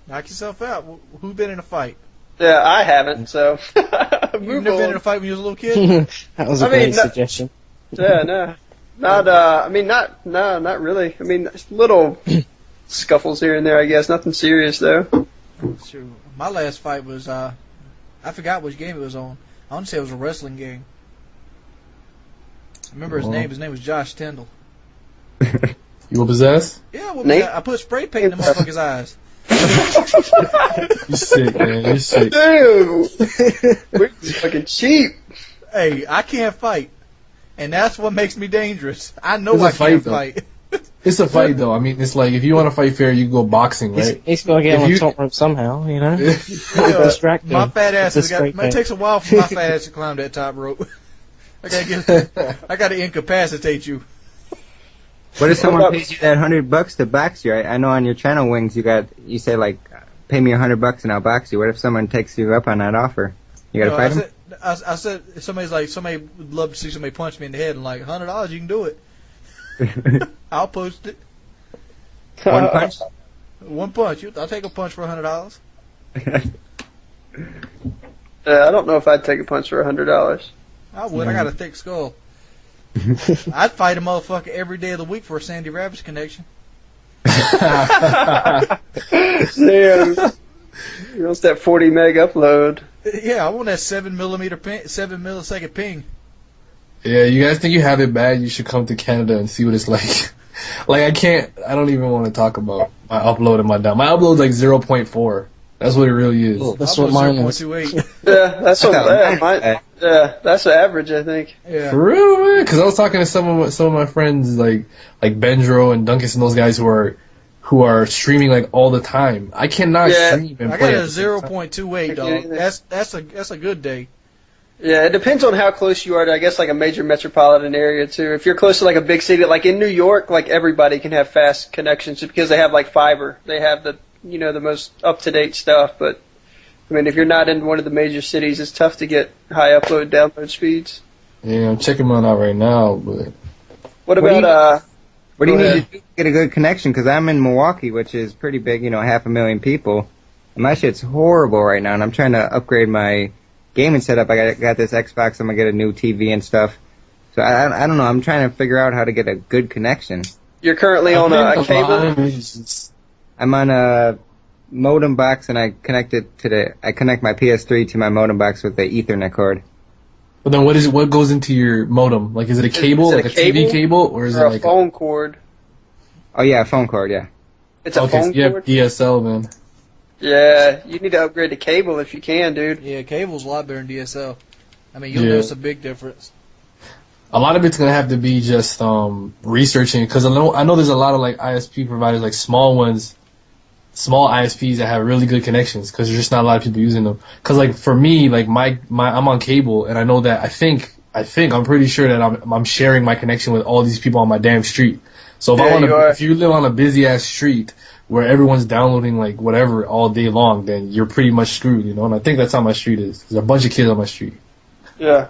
A: knock yourself out. Who's been in a fight?
B: Yeah, I haven't. So
A: You've never been in a fight when you was a little kid?
D: That was a great suggestion.
B: Yeah, no, not. Not really. I mean, little scuffles here and there. I guess nothing serious though.
A: Sure. My last fight was I forgot which game it was on. I want to say it was a wrestling game. I remember his name. His name was Josh Tyndall.
E: You were possessed?
A: Yeah, I put spray paint in the motherfucker's eyes.
E: You sick, man. You sick.
B: Dude, we're fucking cheap.
A: Hey, I can't fight, and that's what makes me dangerous. I know I can't fight.
E: It's a fight, though. I mean, it's like, if you want to fight fair, you go boxing, right?
D: He's got to get on the top rope somehow, you know? Distract him.
A: My fat ass it takes a while for my fat ass to climb that top rope. I got to incapacitate you.
C: What if someone pays you that $100 to box you? I know on your channel, Wings, you say like, pay me $100 and I'll box you. What if someone takes you up on that offer? You gotta fight him?
A: I said, somebody would love to see somebody punch me in the head, and like, $100, you can do it. I'll post it.
C: One punch?
A: One punch. I'll take a punch for $100.
B: I don't know if I'd take a punch for $100.
A: I would. I got a thick skull. I'd fight a motherfucker every day of the week for a Sandy Ravage connection.
B: Damn. You want that 40 meg upload?
A: Yeah, I want that 7 millisecond ping.
E: Yeah, you guys think you have it bad? You should come to Canada and see what it's like. Like, I don't even want to talk about my upload and my down. My upload's like 0.4. That's what it really is.
D: Oh, that's what mine is.
A: 0.28.
B: Yeah, that's what yeah, that's the average, I think.
A: Yeah.
E: For real, man? Because I was talking to some of my friends, like Benjro and Dunkus and those guys who are streaming like all the time. I cannot stream and
A: I
E: play.
A: got a 0.28, dog. That's a good day.
B: Yeah, it depends on how close you are to, I guess, like a major metropolitan area too. If you're close to like a big city, like in New York, like everybody can have fast connections just because they have like fiber. They have the most up-to-date stuff. But I mean, if you're not in one of the major cities, it's tough to get high upload download speeds.
E: Yeah, I'm checking mine out right now. But
B: what do you need to
C: do to get a good connection? Because I'm in Milwaukee, which is pretty big, 500,000 people. And my shit's horrible right now, and I'm trying to upgrade my gaming setup. I got this Xbox. I'm gonna get a new TV and stuff. So I don't know. I'm trying to figure out how to get a good connection.
B: You're currently on a cable?
C: I'm on a modem box, and I connect my PS3 to my modem box with the Ethernet cord.
E: But then what goes into your modem? Like, is it a cable,
B: like
E: a TV cable, or is it like
B: a phone cord?
C: Oh yeah, a phone cord. Yeah.
B: It's a phone cord.
E: Yeah, DSL, man.
B: Yeah, you need to upgrade to cable if you can, dude.
A: Yeah, cable's a lot better than DSL. I mean, you'll notice a big difference.
E: A lot of it's gonna have to be just researching, because I know there's a lot of like ISP providers, like small ISPs that have really good connections, because there's just not a lot of people using them. Because like for me, like I'm on cable, and I know that I'm pretty sure that I'm sharing my connection with all these people on my damn street. So if you live on a busy ass street where everyone's downloading like whatever all day long, then you're pretty much screwed, And I think that's how my street is. There's a bunch of kids on my street.
B: Yeah.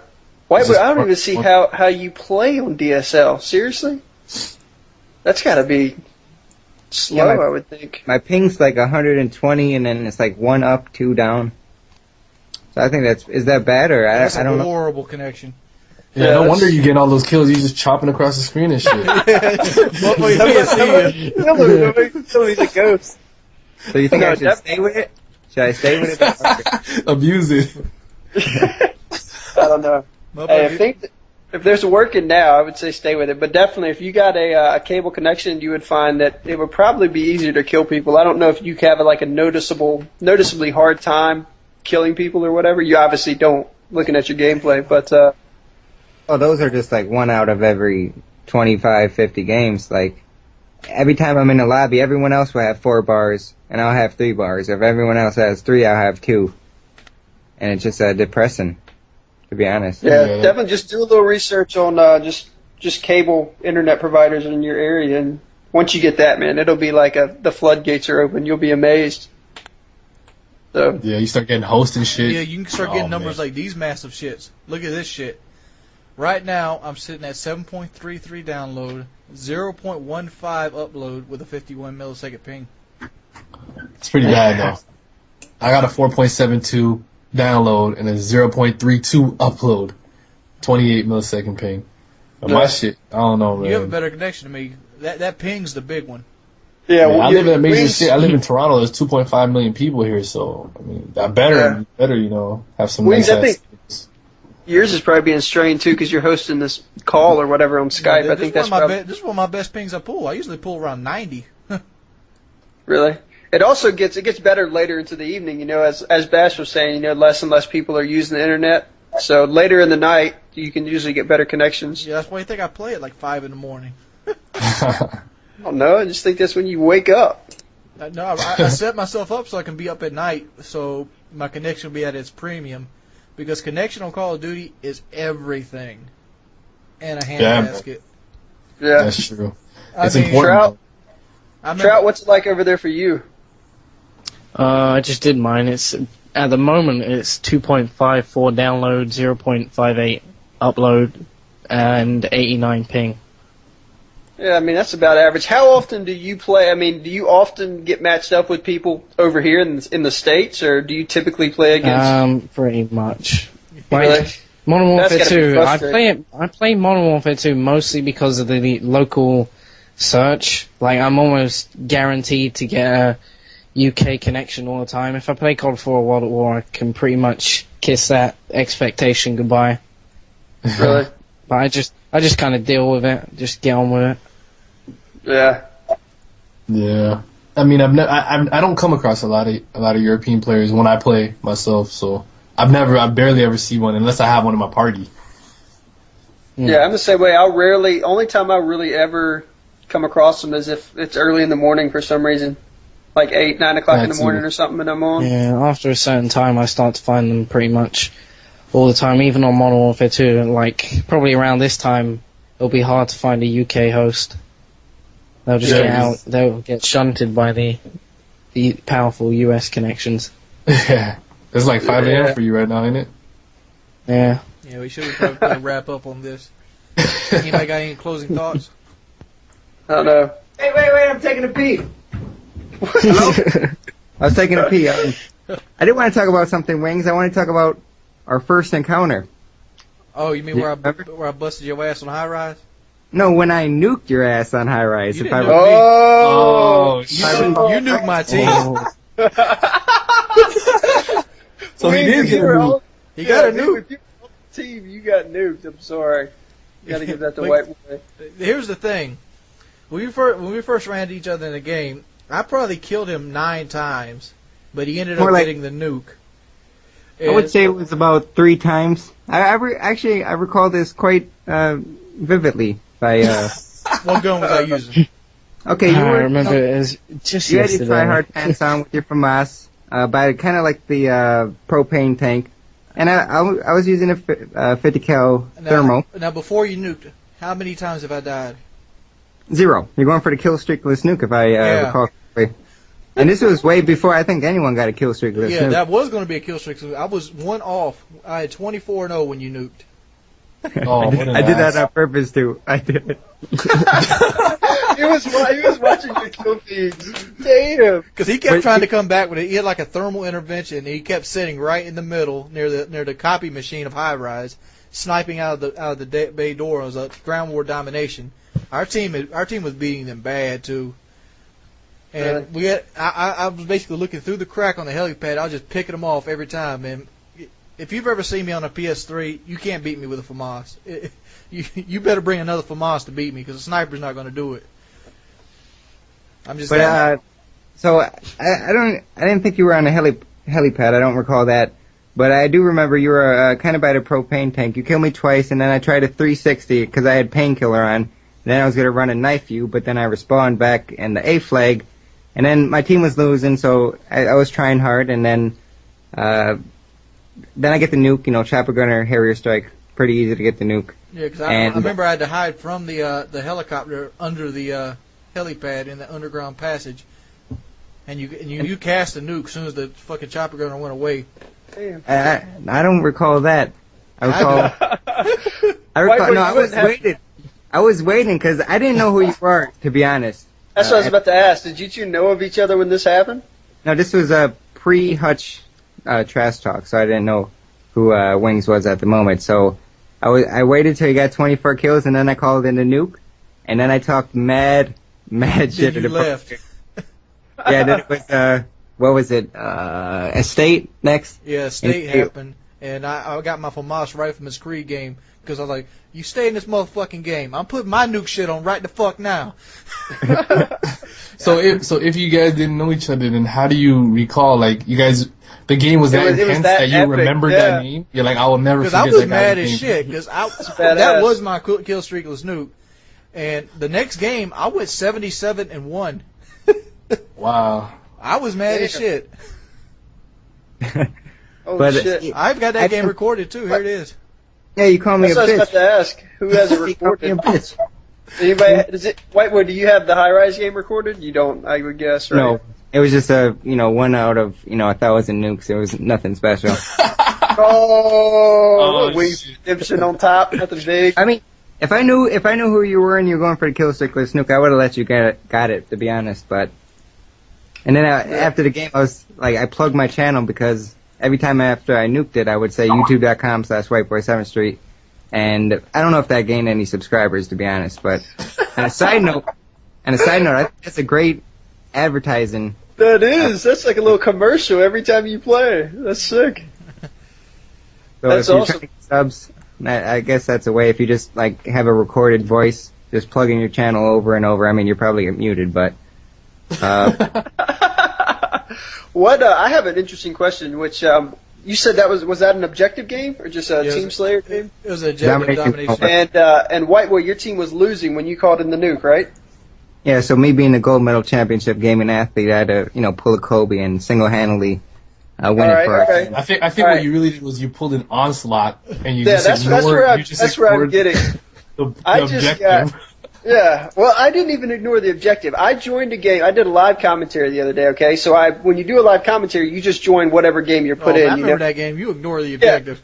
B: Why? But I don't even see how you play on DSL. Seriously? That's got to be slow, I would think.
C: My ping's like 120, and then it's like 1 up, 2 down. So I think is that bad, or I don't know.
A: That's a horrible connection.
E: Yeah, no wonder you're getting all those kills. You're just chopping across the screen and shit.
A: Well, you can't see it.
B: Somebody's a ghost.
C: So you think I should stay with it? Should I stay with it?
E: Abuse it.
B: I don't know. Hey, I think if there's a working now, I would say stay with it. But definitely, if you got a cable connection, you would find that it would probably be easier to kill people. I don't know if you have like a noticeably hard time killing people or whatever. You obviously don't, looking at your gameplay, but.
C: Oh, those are just like 1 out of every 25, 50 games. Like, every time I'm in the lobby, everyone else will have 4 bars, and I'll have 3 bars. If everyone else has 3, I'll have 2. And it's just depressing, to be honest.
B: Yeah, definitely just do a little research on just just cable internet providers in your area, and once you get that, man, it'll be like the floodgates are open. You'll be amazed. So
E: Yeah, you start getting hosts and shit.
A: Yeah, you can start getting numbers like these massive shits. Look at this shit. Right now, I'm sitting at 7.33 download, 0.15 upload with a 51 millisecond ping.
E: It's pretty bad though. I got a 4.72 download and a 0.32 upload, 28 millisecond ping. But my shit, I don't know, man.
A: You have a better connection to me. That ping's the big one.
B: yeah,
E: I live in a major city. I live in Toronto. There's 2.5 million people here, so I mean, I better, have some
B: Wings,
E: nice
B: I think
E: ass.
B: yours is probably being strained too because you're hosting this call or whatever on Skype. I think that's probably
A: this is one of my best pings I pull. I usually pull around 90.
B: really. It also gets better later into the evening. You know, as Bash was saying, you know, less and less people are using the internet. So later in the night, you can usually get better connections.
A: Yeah, that's why you think I play at like 5 in the morning.
B: I don't know. I just think that's when you wake up.
A: No, I set myself up so I can be up at night, so my connection will be at its premium. Because connection on Call of Duty is everything. And a handbasket.
B: Yeah.
E: That's true.
A: It's
E: important.
B: Trout, what's it like over there for you?
D: I just did mine. It's at the moment it's 2.54 download, 0.58 upload, and 89 ping.
B: Yeah, I mean, that's about average. How often do you play? I mean, do you often get matched up with people over here in the States, or do you typically play against?
D: Pretty much.
B: Really?
D: Modern Warfare
B: That's gotta be
D: 2,
B: frustrating.
D: I play Modern Warfare 2 mostly because of the local search. Like, I'm almost guaranteed to get a UK connection all the time. If I play COD 4 or World at War, I can pretty much kiss that expectation goodbye.
B: Really?
D: But I just kind of deal with it, just get on with it.
B: Yeah.
E: Yeah. I mean, I don't come across a lot of European players when I play myself, so I barely ever see one unless I have one in my party.
B: Yeah, I'm the same way. Only time I really ever come across them is if it's early in the morning for some reason. Like 8, 9 o'clock in the morning or something, and I'm on.
D: Yeah, after a certain time, I start to find them pretty much all the time, even on Modern Warfare 2. Like, probably around this time, it'll be hard to find a UK host. They'll just they'll get shunted by the powerful US connections.
E: Yeah. It's like 5 a.m. for you right now, ain't it?
D: Yeah.
A: Yeah, we should probably wrap up on this. Anybody got any closing thoughts?
B: I don't know. Hey, wait, I'm taking a pee.
C: I was taking a pee. I didn't want to talk about something, Wings. I want to talk about our first encounter.
A: Oh, you mean where I busted your ass on high rise?
C: No, when I nuked your ass on high rise.
A: You
C: If
A: didn't
C: I
A: nuke me.
E: Oh,
A: You nuked my team.
E: So he did get a nuke.
A: He got a nuke.
B: If you were on the team, you got nuked. I'm sorry. You got to give that to White Boy.
A: Here's the thing. When we first ran into each other in the game, I probably killed him 9 times, but he ended up getting the nuke.
C: I would say it was about 3 times. I recall this quite vividly.
A: What gun was I using?
C: Okay,
D: I remember it as just
C: you had
D: yesterday.
C: your try-hard pants on with your FAMAS, by kind of like the propane tank, and I was using a 50 cal thermal.
A: Now, before you nuked, how many times have I died?
C: 0. You're going for the kill streakless nuke, if I recall correctly. And this was way before I think anyone got a kill streakless nuke.
A: Yeah, that was going to be a kill streak. I was 1 off. I had 24-0 when you nuked.
E: Oh,
C: I did that on purpose too. I did.
B: He was watching your kill feeds. Damn.
A: Because he kept trying to come back with it. He had like a thermal intervention. And he kept sitting right in the middle near the copy machine of high rise, sniping out of the bay door. It was a ground war domination. Our team was beating them bad too. And I was basically looking through the crack on the helipad. I was just picking them off every time. And if you've ever seen me on a PS3, you can't beat me with a FAMAS. You better bring another FAMAS to beat me because a sniper's not going to do it. I'm just.
C: So I didn't think you were on a helipad. I don't recall that, but I do remember you were kind of by the propane tank. You killed me twice, and then I tried a 360 because I had Painkiller on. Then I was going to run a knife you, but then I respawned back in the A flag, and then my team was losing, so I was trying hard, and then I get the nuke, chopper gunner, Harrier strike, pretty easy to get the nuke.
A: Yeah, because I remember I had to hide from the helicopter under the helipad in the underground passage, and you cast a nuke as soon as the fucking chopper gunner went away.
C: I don't recall that. I recall. No, I was waiting because I didn't know who you were, to be honest.
B: That's what I was about to ask. Did you two know of each other when this happened?
C: No, this was a pre-Hutch trash talk, so I didn't know who Wings was at the moment. So I waited till he got 24 kills, and then I called in the nuke, and then I talked mad shit.
A: Then you left.
C: Yeah, then it was what was it? Estate next.
A: Yeah, Estate happened, and I got my FAMAS right from his Creed game because I was like, "You stay in this motherfucking game. I'm putting my nuke shit on right the fuck now."
E: So if you guys didn't know each other, then how do you recall? Like you guys, the game was that intense that you remembered that name. You're like, I will never forget that.
A: Because I was mad as shit because that was my kill streakless nuke, and the next game I went 77-1.
E: Wow.
A: I was mad as shit.
B: Oh shit!
A: I've got that game recorded too. Here it is.
C: Yeah, you call me a bitch.
B: I was about to ask. Who has it recorded? Anybody? Is it Whitewood? Do you have the High Rise game recorded? You don't, I would guess, right?
C: No, it was just a one out of I thought it was a nuke, so it was nothing special.
B: Wings redemption on top, nothing big.
C: I mean, if I knew who you were and you were going for the kill streakless nuke, I would have let you got it, to be honest. But and then after the game, I was like, I plugged my channel because every time after I nuked it, I would say youtube.com/whiteboy7th Street. And I don't know if that gained any subscribers, to be honest. But on a side note, I think that's a great advertising.
B: That is. That's like a little commercial every time you play. That's sick.
C: So
B: that's
C: if you're
B: awesome.
C: trying to get subs, I guess that's a way. If you just like have a recorded voice, just plugging your channel over and over. I mean, you're probably muted, but.
B: What? I have an interesting question, which. You said that was that an objective game or just a Team Slayer game?
A: It was a domination.
B: And Whiteboy, your team was losing when you called in the nuke, right?
C: Yeah. So me being the gold medal championship gaming athlete, I had to pull a Kobe and single-handedly win it for our team.
E: I think what you really did was you pulled an onslaught and you
B: that's where I'm getting.
E: The objective.
B: Yeah, well, I didn't even ignore the objective. I joined a game. I did a live commentary the other day, okay? So when you do a live commentary, you just join whatever game you're put in.
A: I remember that game. You ignore the objective.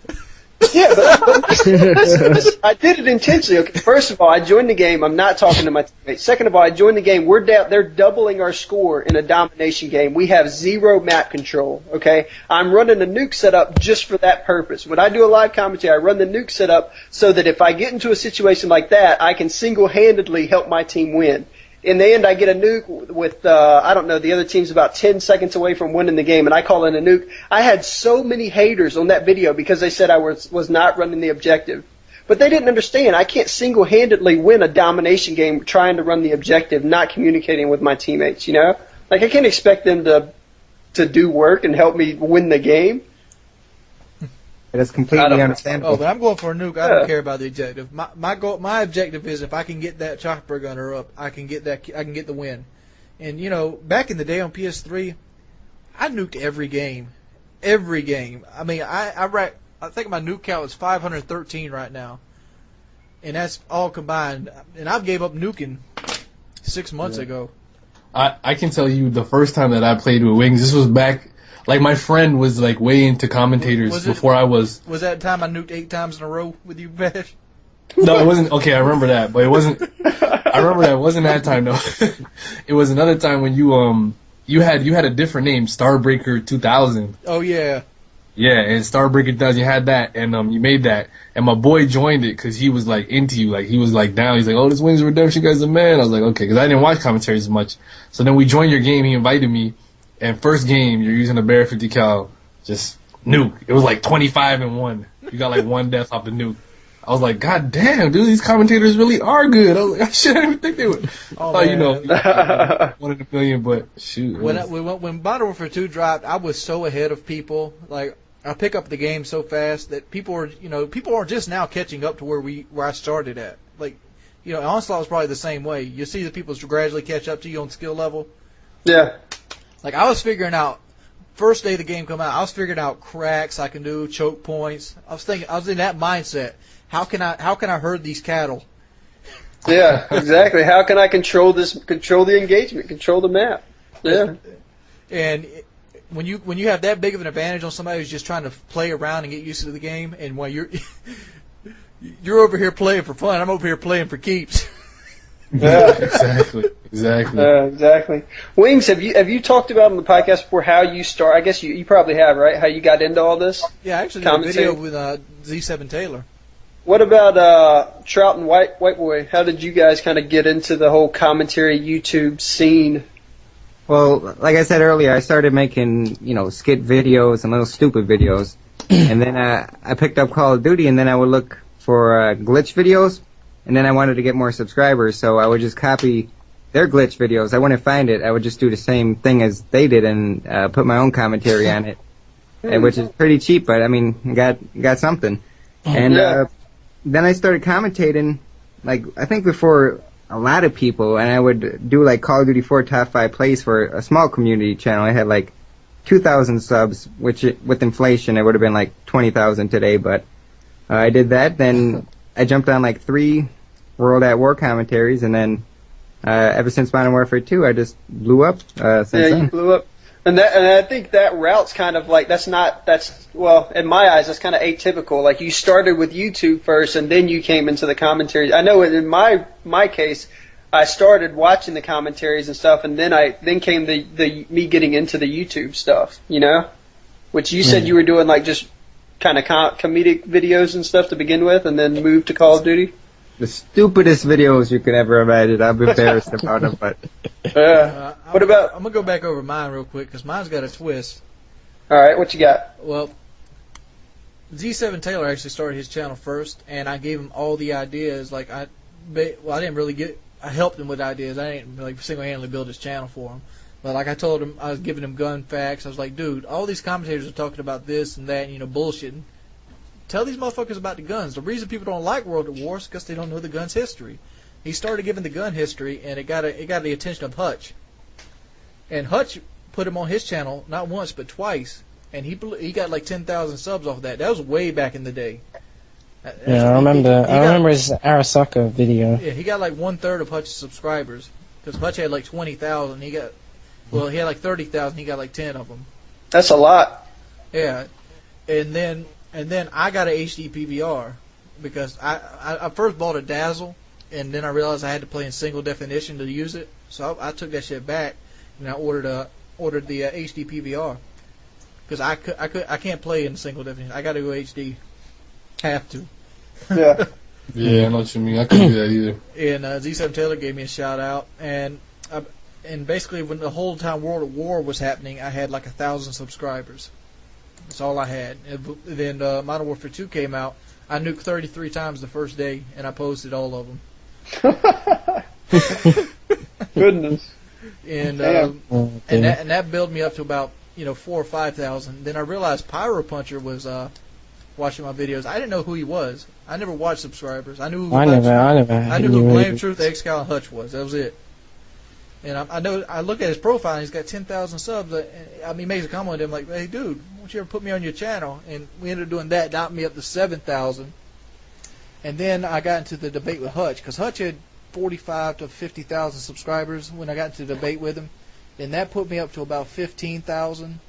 B: Yeah, but I did it intentionally. Okay, first of all, I joined the game. I'm not talking to my teammates. Second of all, I joined the game. They're doubling our score in a domination game. We have 0 map control, okay? I'm running a nuke setup just for that purpose. When I do a live commentary, I run the nuke setup so that if I get into a situation like that, I can single-handedly help my team win. In the end, I get a nuke with, I don't know, the other team's about 10 seconds away from winning the game, and I call in a nuke. I had so many haters on that video because they said I was not running the objective. But they didn't understand. I can't single-handedly win a domination game trying to run the objective, not communicating with my teammates, Like, I can't expect them to do work and help me win the game.
C: That's completely understandable.
A: Oh, but I'm going for a nuke. I don't care about the objective. My objective is if I can get that chopper gunner up, I can get the win. And back in the day on PS3, I nuked every game. Every game. I mean, I think my nuke count is 513 right now, and that's all combined. And I gave up nuking 6 months ago.
E: I can tell you the first time that I played with Wings, this was back. Like, my friend was, like, way into commentators before I was.
A: Was that time I nuked 8 times in a row with you, Bash?
E: No, it wasn't. Okay, I remember that, but it wasn't. I remember that it wasn't that time, though. It was another time when you had a different name, Starbreaker 2000.
A: Oh, yeah.
E: Yeah, and Starbreaker 2000, you had that, and you made that. And my boy joined it because he was, like, into you. Like, he was, like, down. He's like, oh, this Wings of Redemption guy's a man. I was like, okay, because I didn't watch commentaries as much. So then we joined your game. He invited me. And first game, you're using a Bear 50 cal, just nuke. It was like 25-1. You got like 1 death off the nuke. I was like, God damn, dude, these commentators really are good. I was like, I didn't even think they would.
A: Oh,
E: like, 1 in a million, but shoot.
A: When Modern Warfare 2 dropped, I was so ahead of people. Like, I pick up the game so fast that people are just now catching up to where I started at. Like, Onslaught was probably the same way. You see the people gradually catch up to you on skill level.
B: Yeah.
A: Like, I was figuring out first day the game come out, I was figuring out cracks I can do, choke points. I was in that mindset. How can I herd these cattle?
B: Yeah, exactly. How can I control the engagement, control the map? Yeah.
A: And when you have that big of an advantage on somebody who's just trying to play around and get used to the game, and while you're over here playing for fun, I'm over here playing for keeps.
B: Yeah,
E: exactly.
B: Exactly. Wings, have you talked about on the podcast before how you start? I guess you probably have, right? How you got into all this?
A: Yeah, I actually did a video with Z7 Taylor.
B: What about Trout and White Boy? How did you guys kind of get into the whole commentary YouTube scene?
C: Well, like I said earlier, I started making, skit videos and little stupid videos. And then I picked up Call of Duty, and then I would look for glitch videos. And then I wanted to get more subscribers, so I would just copy their glitch videos. I wouldn't find it. I would just do the same thing as they did and put my own commentary on it, which is pretty cheap, but, I mean, got something. And then I started commentating, I think before a lot of people, and I would do, Call of Duty 4 Top 5 plays for a small community channel. I had, 2,000 subs, which with inflation, it would have been, 20,000 today, but I did that. Then I jumped on, 3 World at War commentaries, and then ever since Modern Warfare 2, I just blew up since then.
B: You blew up. And I think that route's kind of well, in my eyes, that's kind of atypical. You started with YouTube first, and then you came into the commentaries. I know in my case, I started watching the commentaries and stuff, and then came the me getting into the YouTube stuff, which you said you were doing just kind of comedic videos and stuff to begin with, and then moved to Call of Duty.
C: The stupidest videos you could ever imagine. I'm embarrassed about them, but...
B: What about...
A: I'm going to go back over mine real quick, because mine's got a twist.
B: All right, what you got?
A: Well, Z7 Taylor actually started his channel first, and I gave him all the ideas. I didn't really I helped him with ideas. I didn't single-handedly build his channel for him. But I told him, I was giving him gun facts. I was like, dude, all these commentators are talking about this and that, bullshitting. Tell these motherfuckers about the guns. The reason people don't like World at War is because they don't know the gun's history. He started giving the gun history, and it got the attention of Hutch. And Hutch put him on his channel not once but twice, and he got 10,000 subs off of that. That was way back in the day.
D: Yeah, I remember his Arasaka video.
A: Yeah, he got 1/3 of Hutch's subscribers because Hutch had 20,000. He had 30,000. He got 10 of them.
B: That's a lot.
A: Yeah, and then I got an HD PVR because I first bought a Dazzle, and then I realized I had to play in single definition to use it. So I took that shit back, and I ordered the HD PVR because I can't play in single definition. I got to go HD. Have to.
B: Yeah.
E: Yeah, I know what you mean. I couldn't do that either.
A: And Z7 Taylor gave me a shout out, and basically when the whole time World at War was happening, I had 1,000 subscribers. That's all I had. And then Modern Warfare 2 came out. I nuked 33 times the first day, and I posted all of them.
B: Goodness.
A: And that built me up to about 4,000 or 5,000. Then I realized Pyro Puncher was watching my videos. I didn't know who he was. I never watched subscribers. I knew who Blame Truth, X-Cal, and Hutch was. That was it. And I look at his profile, and he's got 10,000 subs. He makes a comment, and I'm like, hey, dude, why don't you ever put me on your channel? And we ended up doing that, got me up to 7,000. And then I got into the debate with Hutch, because Hutch had 45 to 50,000 subscribers when I got into the debate with him. And that put me up to about 15,000.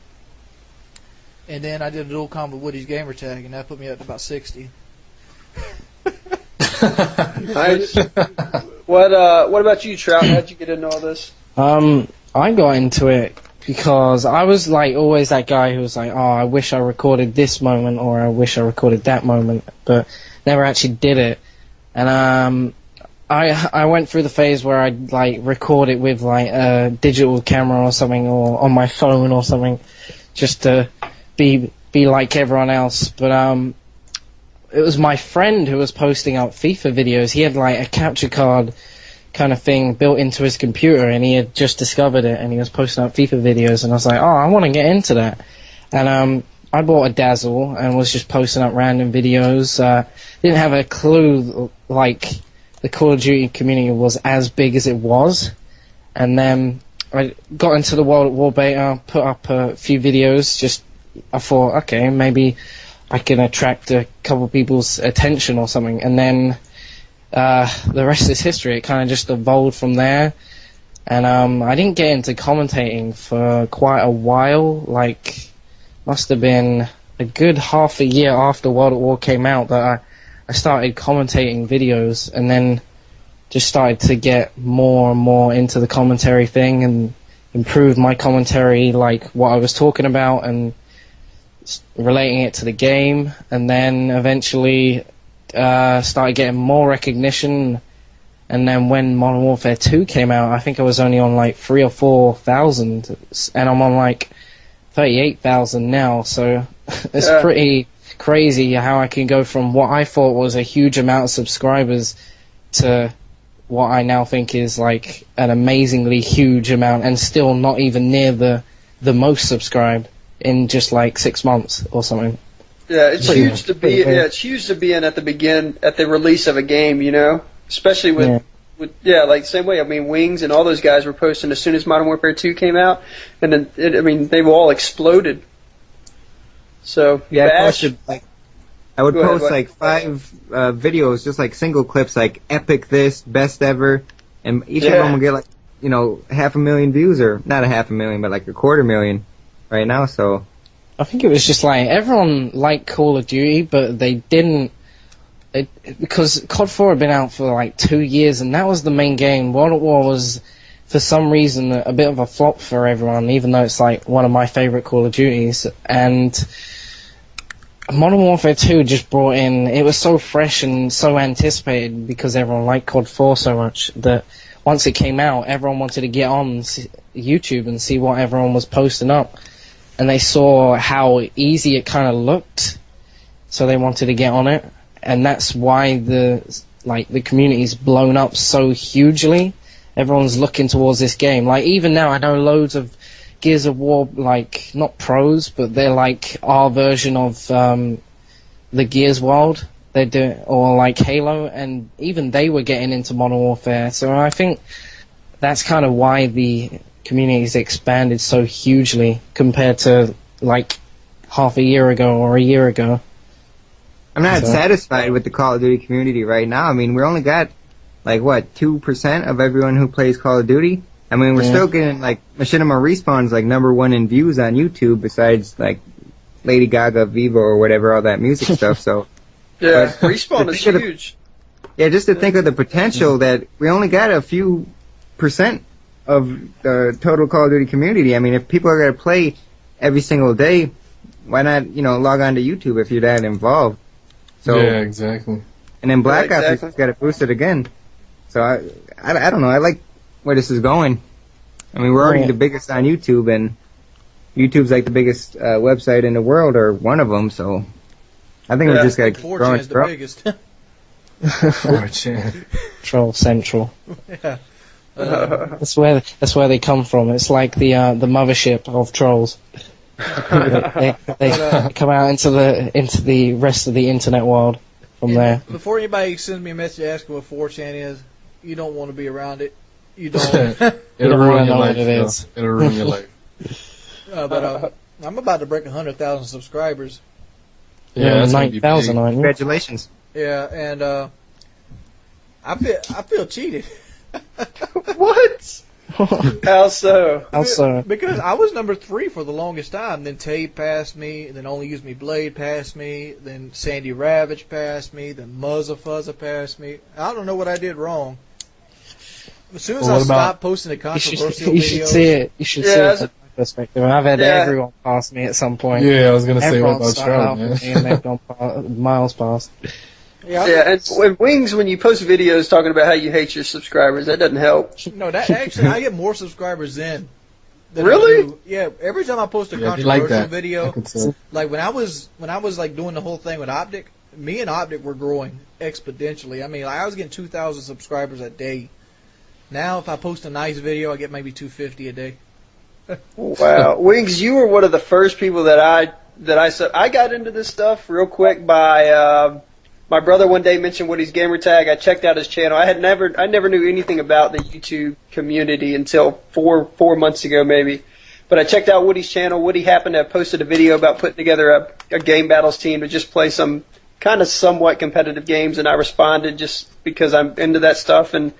A: And then I did a dual combo with Woody's Gamer Tag, and that put me up to about 60.
B: Nice. What about you, Trout? How'd you get into all this?
D: I got into it because I was always that guy who was oh, I wish I recorded this moment or I wish I recorded that moment, but never actually did it. And I went through the phase where I'd record it with a digital camera or something, or on my phone or something, just to be like everyone else. But it was my friend who was posting out FIFA videos. He had a capture card kind of thing built into his computer, and he had just discovered it, and he was posting out FIFA videos, and I was like, oh, I want to get into that. And I bought a Dazzle and was just posting up random videos. Didn't have a clue the Call of Duty community was as big as it was. And then I got into the World at War beta, put up a few videos. I thought, okay, maybe I can attract a couple people's attention or something, and then the rest is history. It kind of just evolved from there, and I didn't get into commentating for quite a while. Like, must have been a good half a year after World at War came out that I started commentating videos, and then just started to get more and more into the commentary thing and improve my commentary, like what I was talking about and relating it to the game, and then eventually started getting more recognition. And then when Modern Warfare 2 came out, I think I was only on like 3,000 or 4,000, and I'm on like 38,000 now, so it's pretty crazy how I can go from what I thought was a huge amount of subscribers to what I now think is like an amazingly huge amount, and still not even near the most subscribed in just like 6 months or something.
B: Yeah, it's huge to be. Yeah, it's huge to be in at the release of a game. You know, especially with like same way. I mean, Wings and all those guys were posting as soon as Modern Warfare 2 came out, and then they've all exploded. So
C: yeah,
B: Bash,
C: I would post like 5 videos, just like single clips, like epic this, best ever, and each of them will get like 500,000 views, or not 500,000, but like 250,000 right now. So
D: I think it was just like everyone liked Call of Duty, but they didn't. Because COD 4 had been out for like 2 years, and that was the main game. World at War was, for some reason, a bit of a flop for everyone, even though it's like one of my favorite Call of Duties. And Modern Warfare 2 just brought in, it was so fresh and so anticipated because everyone liked COD 4 so much that once it came out, everyone wanted to get on YouTube and see what everyone was posting up. And they saw how easy it kind of looked, so they wanted to get on it. And that's why the community's blown up so hugely. Everyone's looking towards this game. Like, even now, I know loads of Gears of War, like, not pros, but they're like our version of the Gears world. They do, or like Halo, and even they were getting into Modern Warfare. So I think that's kind of why the community's expanded so hugely compared to like half a year ago or a year ago.
C: I'm not satisfied with the Call of Duty community right now. I mean, we only got like 2% of everyone who plays Call of Duty. I mean, we're still getting like Machinima Respawn's like #1 in views on YouTube, besides like Lady Gaga, Viva, or whatever, all that music stuff. So
B: yeah, Respawn is huge.
C: Just to think of the potential that we only got a few percent of the total Call of Duty community. I mean, if people are going to play every single day, why not log on to YouTube if you're that involved? So
E: yeah, exactly.
C: And then Black Ops has got to boost it again. So I don't know. I like where this is going. I mean, we're already the biggest on YouTube, and YouTube's like the biggest website in the world, or one of them. So I think we just got to keep growing.
A: 4chan is the biggest.
E: 4chan.
D: Troll Central.
A: Yeah.
D: That's where they come from. It's like the mothership of trolls. they come out into the rest of the internet world from there.
A: Before anybody sends me a message asking what 4chan is, you don't want to be around it. You don't.
E: It'll ruin your life.
D: What it is.
E: It'll ruin your life.
A: But I'm about to break 100,000 subscribers.
E: Yeah,
D: 9,000, aren't you?
C: Congratulations.
A: Yeah, and I feel cheated.
B: What? How so?
D: How so?
A: Because I was number 3 for the longest time. Then Tate passed me. Then Only Use Me Blade passed me. Then Sandy Ravage passed me. Then Muzza Fuzza passed me. I don't know what I did wrong. As soon as I stopped posting the controversial
D: you
A: videos,
D: should see it. You should see it from my perspective. I've had everyone pass me at some point.
E: Yeah, I was gonna say what
D: Everyone
E: about
D: started
E: Trout,
D: off
E: man?
D: with me and they've gone miles past.
B: Yeah, and when Wings, when you post videos talking about how you hate your subscribers, that doesn't help.
A: No, that actually I get more subscribers than
B: Really?
A: I do. Yeah, every time I post a
E: Yeah, they
A: controversial
E: like that.
A: video,
E: I can tell.
A: like when I was like doing the whole thing with Optic, me and Optic were growing exponentially. I mean, like, I was getting 2,000 subscribers a day. Now, if I post a nice video, I get maybe 250 a day.
B: Wow, Wings, you were one of the first people that I got into this stuff real quick by my brother one day mentioned Woody's gamer tag. I checked out his channel. I never knew anything about the YouTube community until four months ago maybe. But I checked out Woody's channel. Woody happened to have posted a video about putting together a game battles team to just play some kind of somewhat competitive games, and I responded just because I'm into that stuff and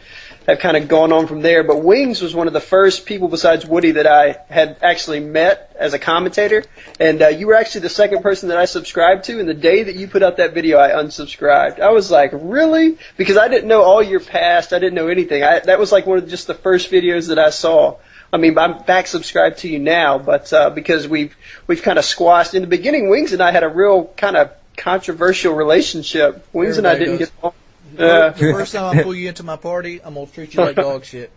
B: have kind of gone on from there. But Wings was one of the first people besides Woody that I had actually met as a commentator, and you were actually the second person that I subscribed to, and the day that you put out that video, I unsubscribed. I was like, really? Because I didn't know all your past. I didn't know anything. That was like one of just the first videos that I saw. I mean, I'm back subscribed to you now, but because we've kind of squashed. In the beginning, Wings and I had a real kind of controversial relationship. Wings and I didn't get along.
A: The first time I pull you into my party, I'm going to treat you like dog shit.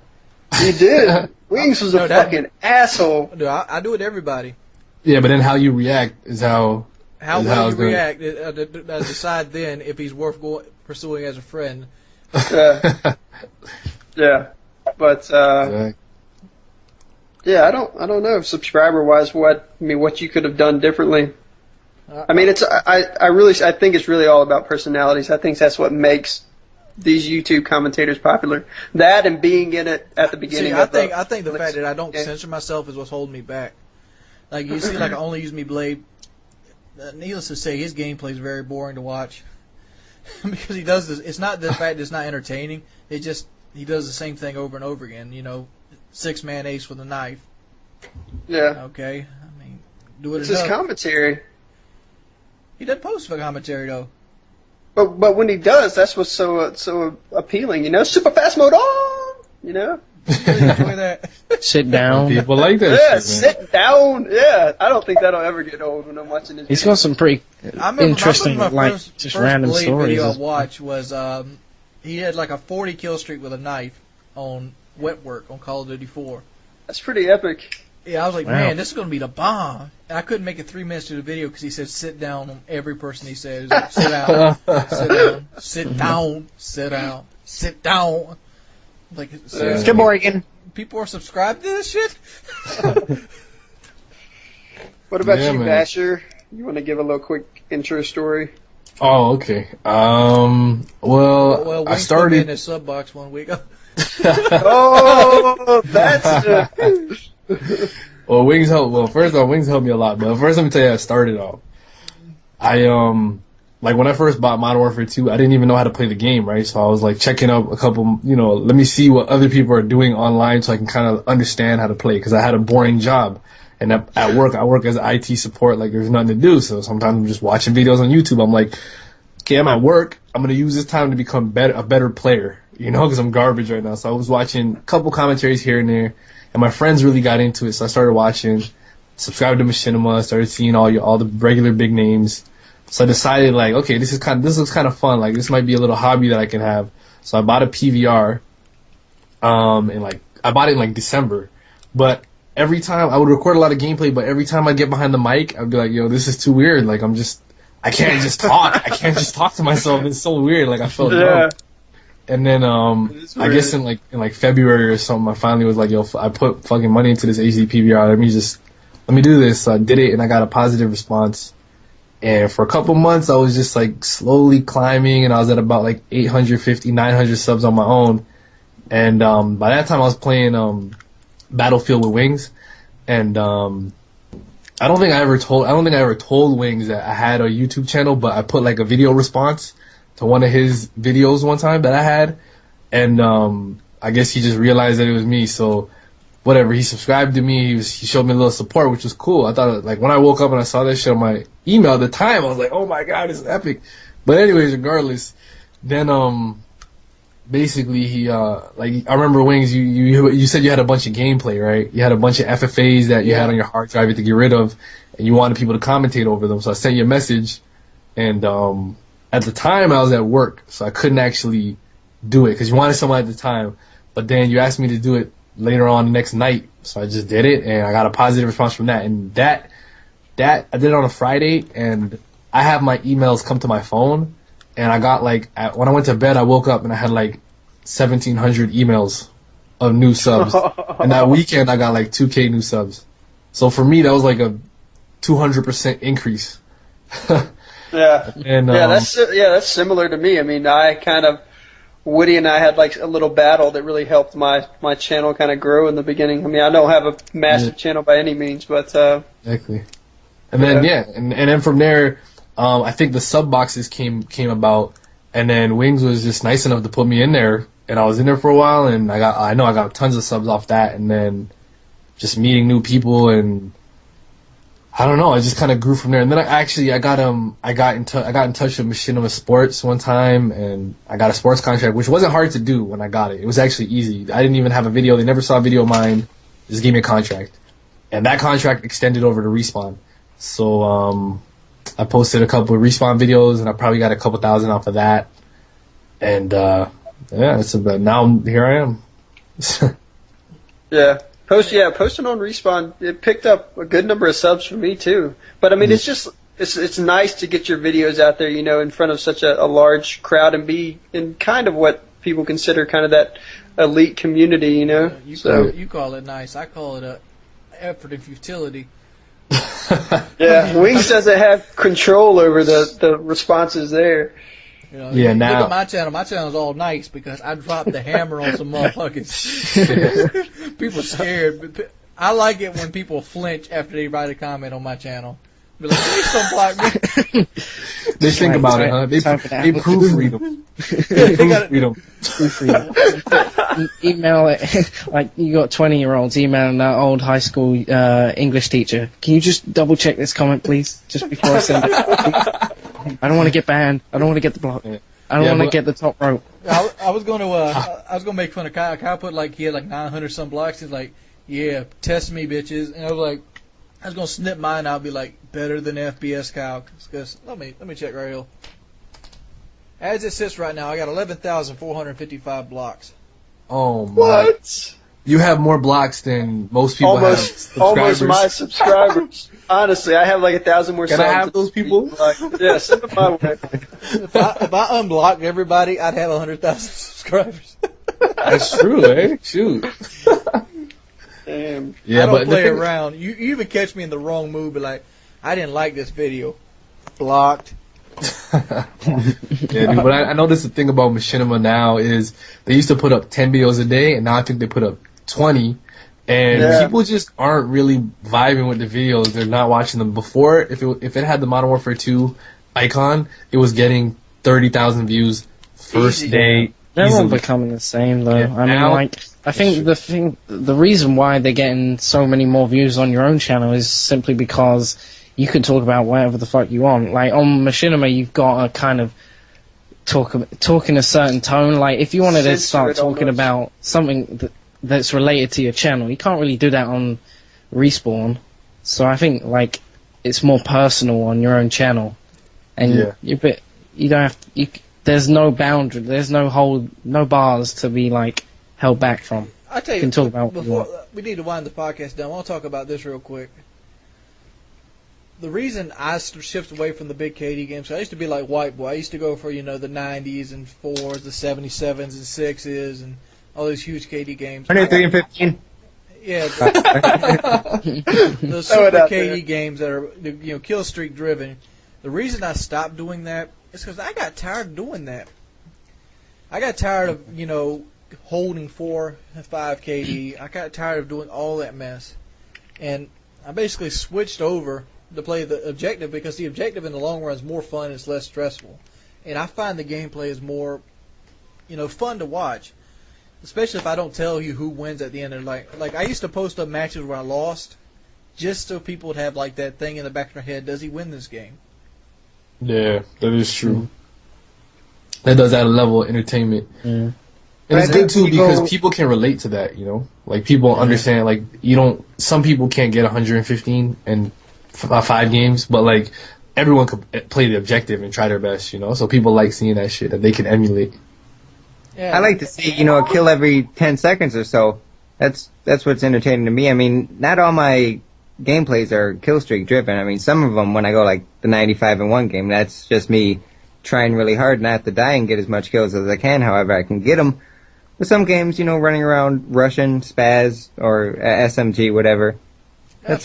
B: You did. Wings was a fucking asshole.
A: Dude, I do it to everybody.
E: Yeah, but then how you react is how...
A: How will you react? I decide then if he's worth pursuing as a friend.
B: Yeah. But...
E: Exactly.
B: Yeah, I don't know. Subscriber wise, what you could have done differently. I mean, I think it's really all about personalities. I think that's what makes these YouTube commentators popular. That and being in it at the beginning.
A: See, I think the fact that I don't censor myself is what's holding me back. Like you see, like I only use me Blade. Needless to say, his gameplay is very boring to watch because he does this. It's not the fact that it's not entertaining. It just he does the same thing over and over again. You know. 6-man ace with a knife.
B: Yeah.
A: Okay. I mean, do it
B: it's
A: enough.
B: His commentary.
A: He doesn't post for commentary though.
B: But when he does, that's what's so appealing. You know, super fast mode on. You know.
A: Really enjoy that.
D: Sit down.
E: People like that.
B: Yeah,
E: shit, man.
B: sit down. Yeah, I don't think that'll ever get old when I'm watching this.
D: He's got some pretty interesting,
A: my
D: like,
A: first
D: just random
A: Blade
D: stories.
A: video I watched was he had like a 40 kill streak with a knife on Wet Work on Call of Duty 4.
B: That's pretty epic.
A: Yeah, I was like,
D: Wow.
A: man, this is going to be the bomb. And I couldn't make it 3 minutes to the video because he said sit down on every person he said. Like, sit down, sit down, sit down, sit down, sit down. Like, seriously,
C: Good morning.
A: people are subscribed to this shit?
B: What about
E: Yeah,
B: you,
E: man.
B: Basher? You want to give a little quick intro story?
E: Oh, okay.
A: Well,
E: I
A: Wink
E: started...
A: put me in his sub box one week.
B: Oh, that's
E: Well, Wings helped. Well, first off, Wings helped me a lot. But first, let me tell you how I started off. I like when I first bought Modern Warfare 2, I didn't even know how to play the game, right? So I was like checking up a couple, let me see what other people are doing online so I can kind of understand how to play. Because I had a boring job, and at work I work as IT support. Like there's nothing to do, so sometimes I'm just watching videos on YouTube. I'm like, okay, I'm at work. I'm gonna use this time to become a better player. Because I'm garbage right now. So I was watching a couple commentaries here and there, and my friends really got into it. So I started watching, subscribed to Machinima, started seeing all the regular big names. So I decided like, okay, this looks kind of fun. Like this might be a little hobby that I can have. So I bought a PVR, and I bought it in like December. But every time I would record a lot of gameplay, but every time I get behind the mic, I'd be like, yo, this is too weird. Like I can't just talk. I can't just talk to myself. It's so weird. Like I felt dumb. And then, I guess in February or something, I finally was like, yo, I put fucking money into this HD PVR. Let me do this. So I did it, and I got a positive response. And for a couple months, I was just like slowly climbing, and I was at about like 850, 900 subs on my own. And, by that time I was playing, Battlefield with Wings. And, I don't think I ever told Wings that I had a YouTube channel, but I put like a video response to one of his videos one time that I had, and I guess he just realized that it was me. So whatever, he subscribed to me. He showed me a little support, which was cool. I thought like when I woke up and I saw that shit on my email at the time, I was like, oh my god, this is epic. But anyways, regardless, then basically he I remember Wings, you said you had a bunch of gameplay, right? You had a bunch of FFAs that you had on your hard drive to get rid of, and you wanted people to commentate over them. So I sent you a message, and at the time, I was at work, so I couldn't actually do it because you wanted someone at the time. But then you asked me to do it later on the next night, so I just did it, and I got a positive response from that. And that I did it on a Friday, and I have my emails come to my phone, and I got when I went to bed, I woke up and I had 1,700 emails of new subs. And that weekend, I got 2K new subs. So for me, that was like a 200% increase.
B: Yeah.
E: And
B: that's similar to me. I mean, Woody and I had like a little battle that really helped my channel kind of grow in the beginning. I mean, I don't have a massive channel by any means, but
E: exactly. And then and then from there, I think the sub boxes came about, and then Wings was just nice enough to put me in there, and I was in there for a while, and I got tons of subs off that, and then just meeting new people, and I don't know, I just kind of grew from there. And then I got in touch with Machinima Sports one time, and I got a sports contract, which wasn't hard to do when I got it. It was actually easy. I didn't even have a video. They never saw a video of mine. Just gave me a contract, and that contract extended over to Respawn. So I posted a couple of Respawn videos, and I probably got a couple thousand off of that. And it's about now. Here I am.
B: Yeah. Posting on Respawn, it picked up a good number of subs for me too. But I mean, it's nice to get your videos out there, in front of such a large crowd and be in kind of what people consider kind of that elite community,
A: You call it nice. I call it a effort and futility.
B: Yeah, Wings doesn't have control over the responses there.
A: Now
B: look
A: at my channel. My channel's all nice because I dropped the hammer on some motherfuckers. People are scared. I like it when people flinch after they write a comment on my channel. Be like, please don't block me.
E: They think about it, huh? They proofread them. Proofread them.
D: Email it. Like, you got 20-year-olds emailing that old high school English teacher. Can you just double check this comment, please? Just before I send it. I don't want to get banned. I don't want to get the block. I don't want to get the top rope.
A: I was going to make fun of Kyle. Kyle put he had 900 some blocks. He's like, yeah, test me, bitches. And I was like, I was going to snip mine out, be like, better than FBS Kyle. Because let me check right here. As it sits right now, I got 11,455 blocks.
E: Oh my!
B: What?
E: You have more blocks than most people have subscribers.
B: Almost my subscribers. Honestly, I have 1,000 more
E: Can
B: subs.
E: I have those people?
B: Yeah, send them my way.
A: If I unblocked everybody, I'd have 100,000 subscribers.
E: That's true, eh? Shoot.
B: Damn.
A: I don't play around. You even catch me in the wrong mood, be like, I didn't like this video. Blocked.
E: Yeah, dude, but I noticed the thing about Machinima now is they used to put up 10 videos a day, and now I think they put up 20. And people just aren't really vibing with the videos. They're not watching them. Before, if it had the Modern Warfare 2 icon, it was getting 30,000 views first day.
D: They're all becoming the same, though.
E: Yeah,
D: I mean, I think the reason why they're getting so many more views on your own channel is simply because you can talk about whatever the fuck you want. Like, on Machinima, you've got to kind of talk in a certain tone. Like, if you wanted to start talking about something that's related to your channel, you can't really do that on Respawn. So I think, it's more personal on your own channel. And you don't have there's no boundary, there's no bars to be, held back from.
A: I tell you,
D: can talk about what you want.
A: We need to wind the podcast down. I want to talk about this real quick. The reason I shifted away from the big KD games, I used to be like White Boy. I used to go for, the 90s and 4s, the 77s and 6s, and all these huge KD games.
C: 23 and 15.
A: Yeah. The super KD games that are, kill streak driven. The reason I stopped doing that is because I got tired of doing that. I got tired of, holding 4 and 5 KD. I got tired of doing all that mess. And I basically switched over to play the objective because the objective in the long run is more fun and it's less stressful. And I find the gameplay is more, fun to watch. Especially if I don't tell you who wins at the end of like I used to post up matches where I lost just so people would have that thing in the back of their head, does he win this game?
E: Yeah, that is true. That does add a level of entertainment.
C: Mm.
E: And it's good too because people can relate to that, people understand, some people can't get 115 in 5 games, but everyone could play the objective and try their best, so people like seeing that shit that they can emulate.
C: Yeah. I like to see, a kill every 10 seconds or so. That's what's entertaining to me. I mean, not all my gameplays are kill streak driven. I mean, some of them when I go the 95 in 1 game, that's just me trying really hard not to die and get as much kills as I can, however I can get them. But some games, running around Russian, Spaz, or SMG, whatever.
A: I've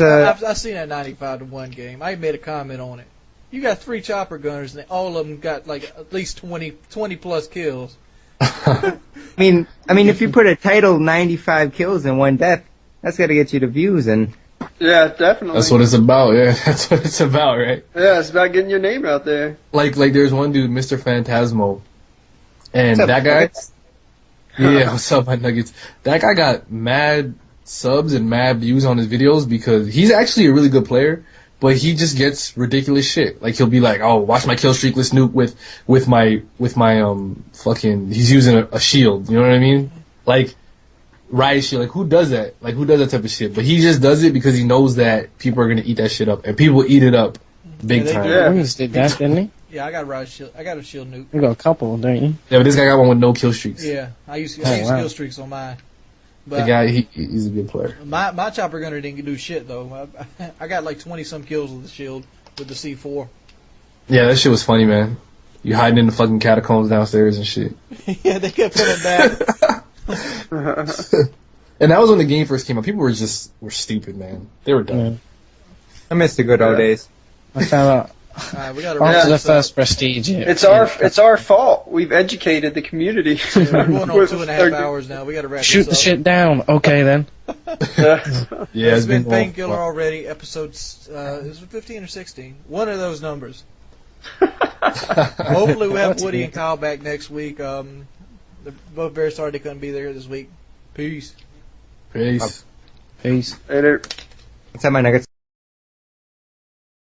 A: seen that 95 to 1 game. I made a comment on it. You got 3 chopper gunners, and all of them got like at least 20 plus kills.
C: I mean, if you put a title 95 kills and 1 death, that's got to get you the views, and
B: Yeah, definitely.
E: That's what it's about. Yeah, that's what it's about, right?
B: Yeah, it's about getting your name out there.
E: Like there's one dude, Mr. Phantasmo, and
C: What's up,
E: that guy.
C: Nuggets?
E: Yeah, what's up, my Nuggets? That guy got mad subs and mad views on his videos because he's actually a really good player, but he just gets ridiculous shit. Like he'll be like, "Oh, watch my kill streak, let's nuke with my fucking." He's using a shield. You know what I mean? Like riot shield. Like who does that? Like who does that type of shit? But he just does it because he knows that people are gonna eat that shit up, and people eat it up big
A: they
E: time.
A: do.
B: Yeah.
D: Wings did that, didn't he?
A: Yeah, I got a riot shield. I got a shield nuke.
D: You got a couple, don't you?
E: Yeah, but this guy got one with no kill streaks.
A: Yeah, I use
D: Oh, wow.
A: kill streaks on mine.
E: The
A: But
E: guy, he's a good player.
A: my chopper gunner didn't do shit though. I got like 20 some kills with the shield with the C4.
E: Yeah, that shit was funny, man. You hiding in the fucking catacombs downstairs and shit.
A: Yeah, they kept coming back.
E: And that was when the game first came out. People were stupid, man. They were dumb.
D: Yeah.
C: I miss the good old days.
D: I found out
A: Alright, we gotta
D: after
A: wrap
D: the
A: this up.
D: first Prestige.
B: It's our fault. We've educated the community.
A: We're going on
B: With
A: 2.5
B: our-
A: hours now. We gotta wrap
D: Shoot the
A: this up.
D: shit down. Okay then.
E: Yeah,
A: It's been
E: going
A: Painkiller
E: for-
A: Already, episodes, is it 15 or 16? One of those numbers. Hopefully we have Woody and Kyle back next week. They're both very sorry they couldn't be there this week. Peace.
E: Peace.
D: Peace.
B: Later.
C: What's up, my Nuggets?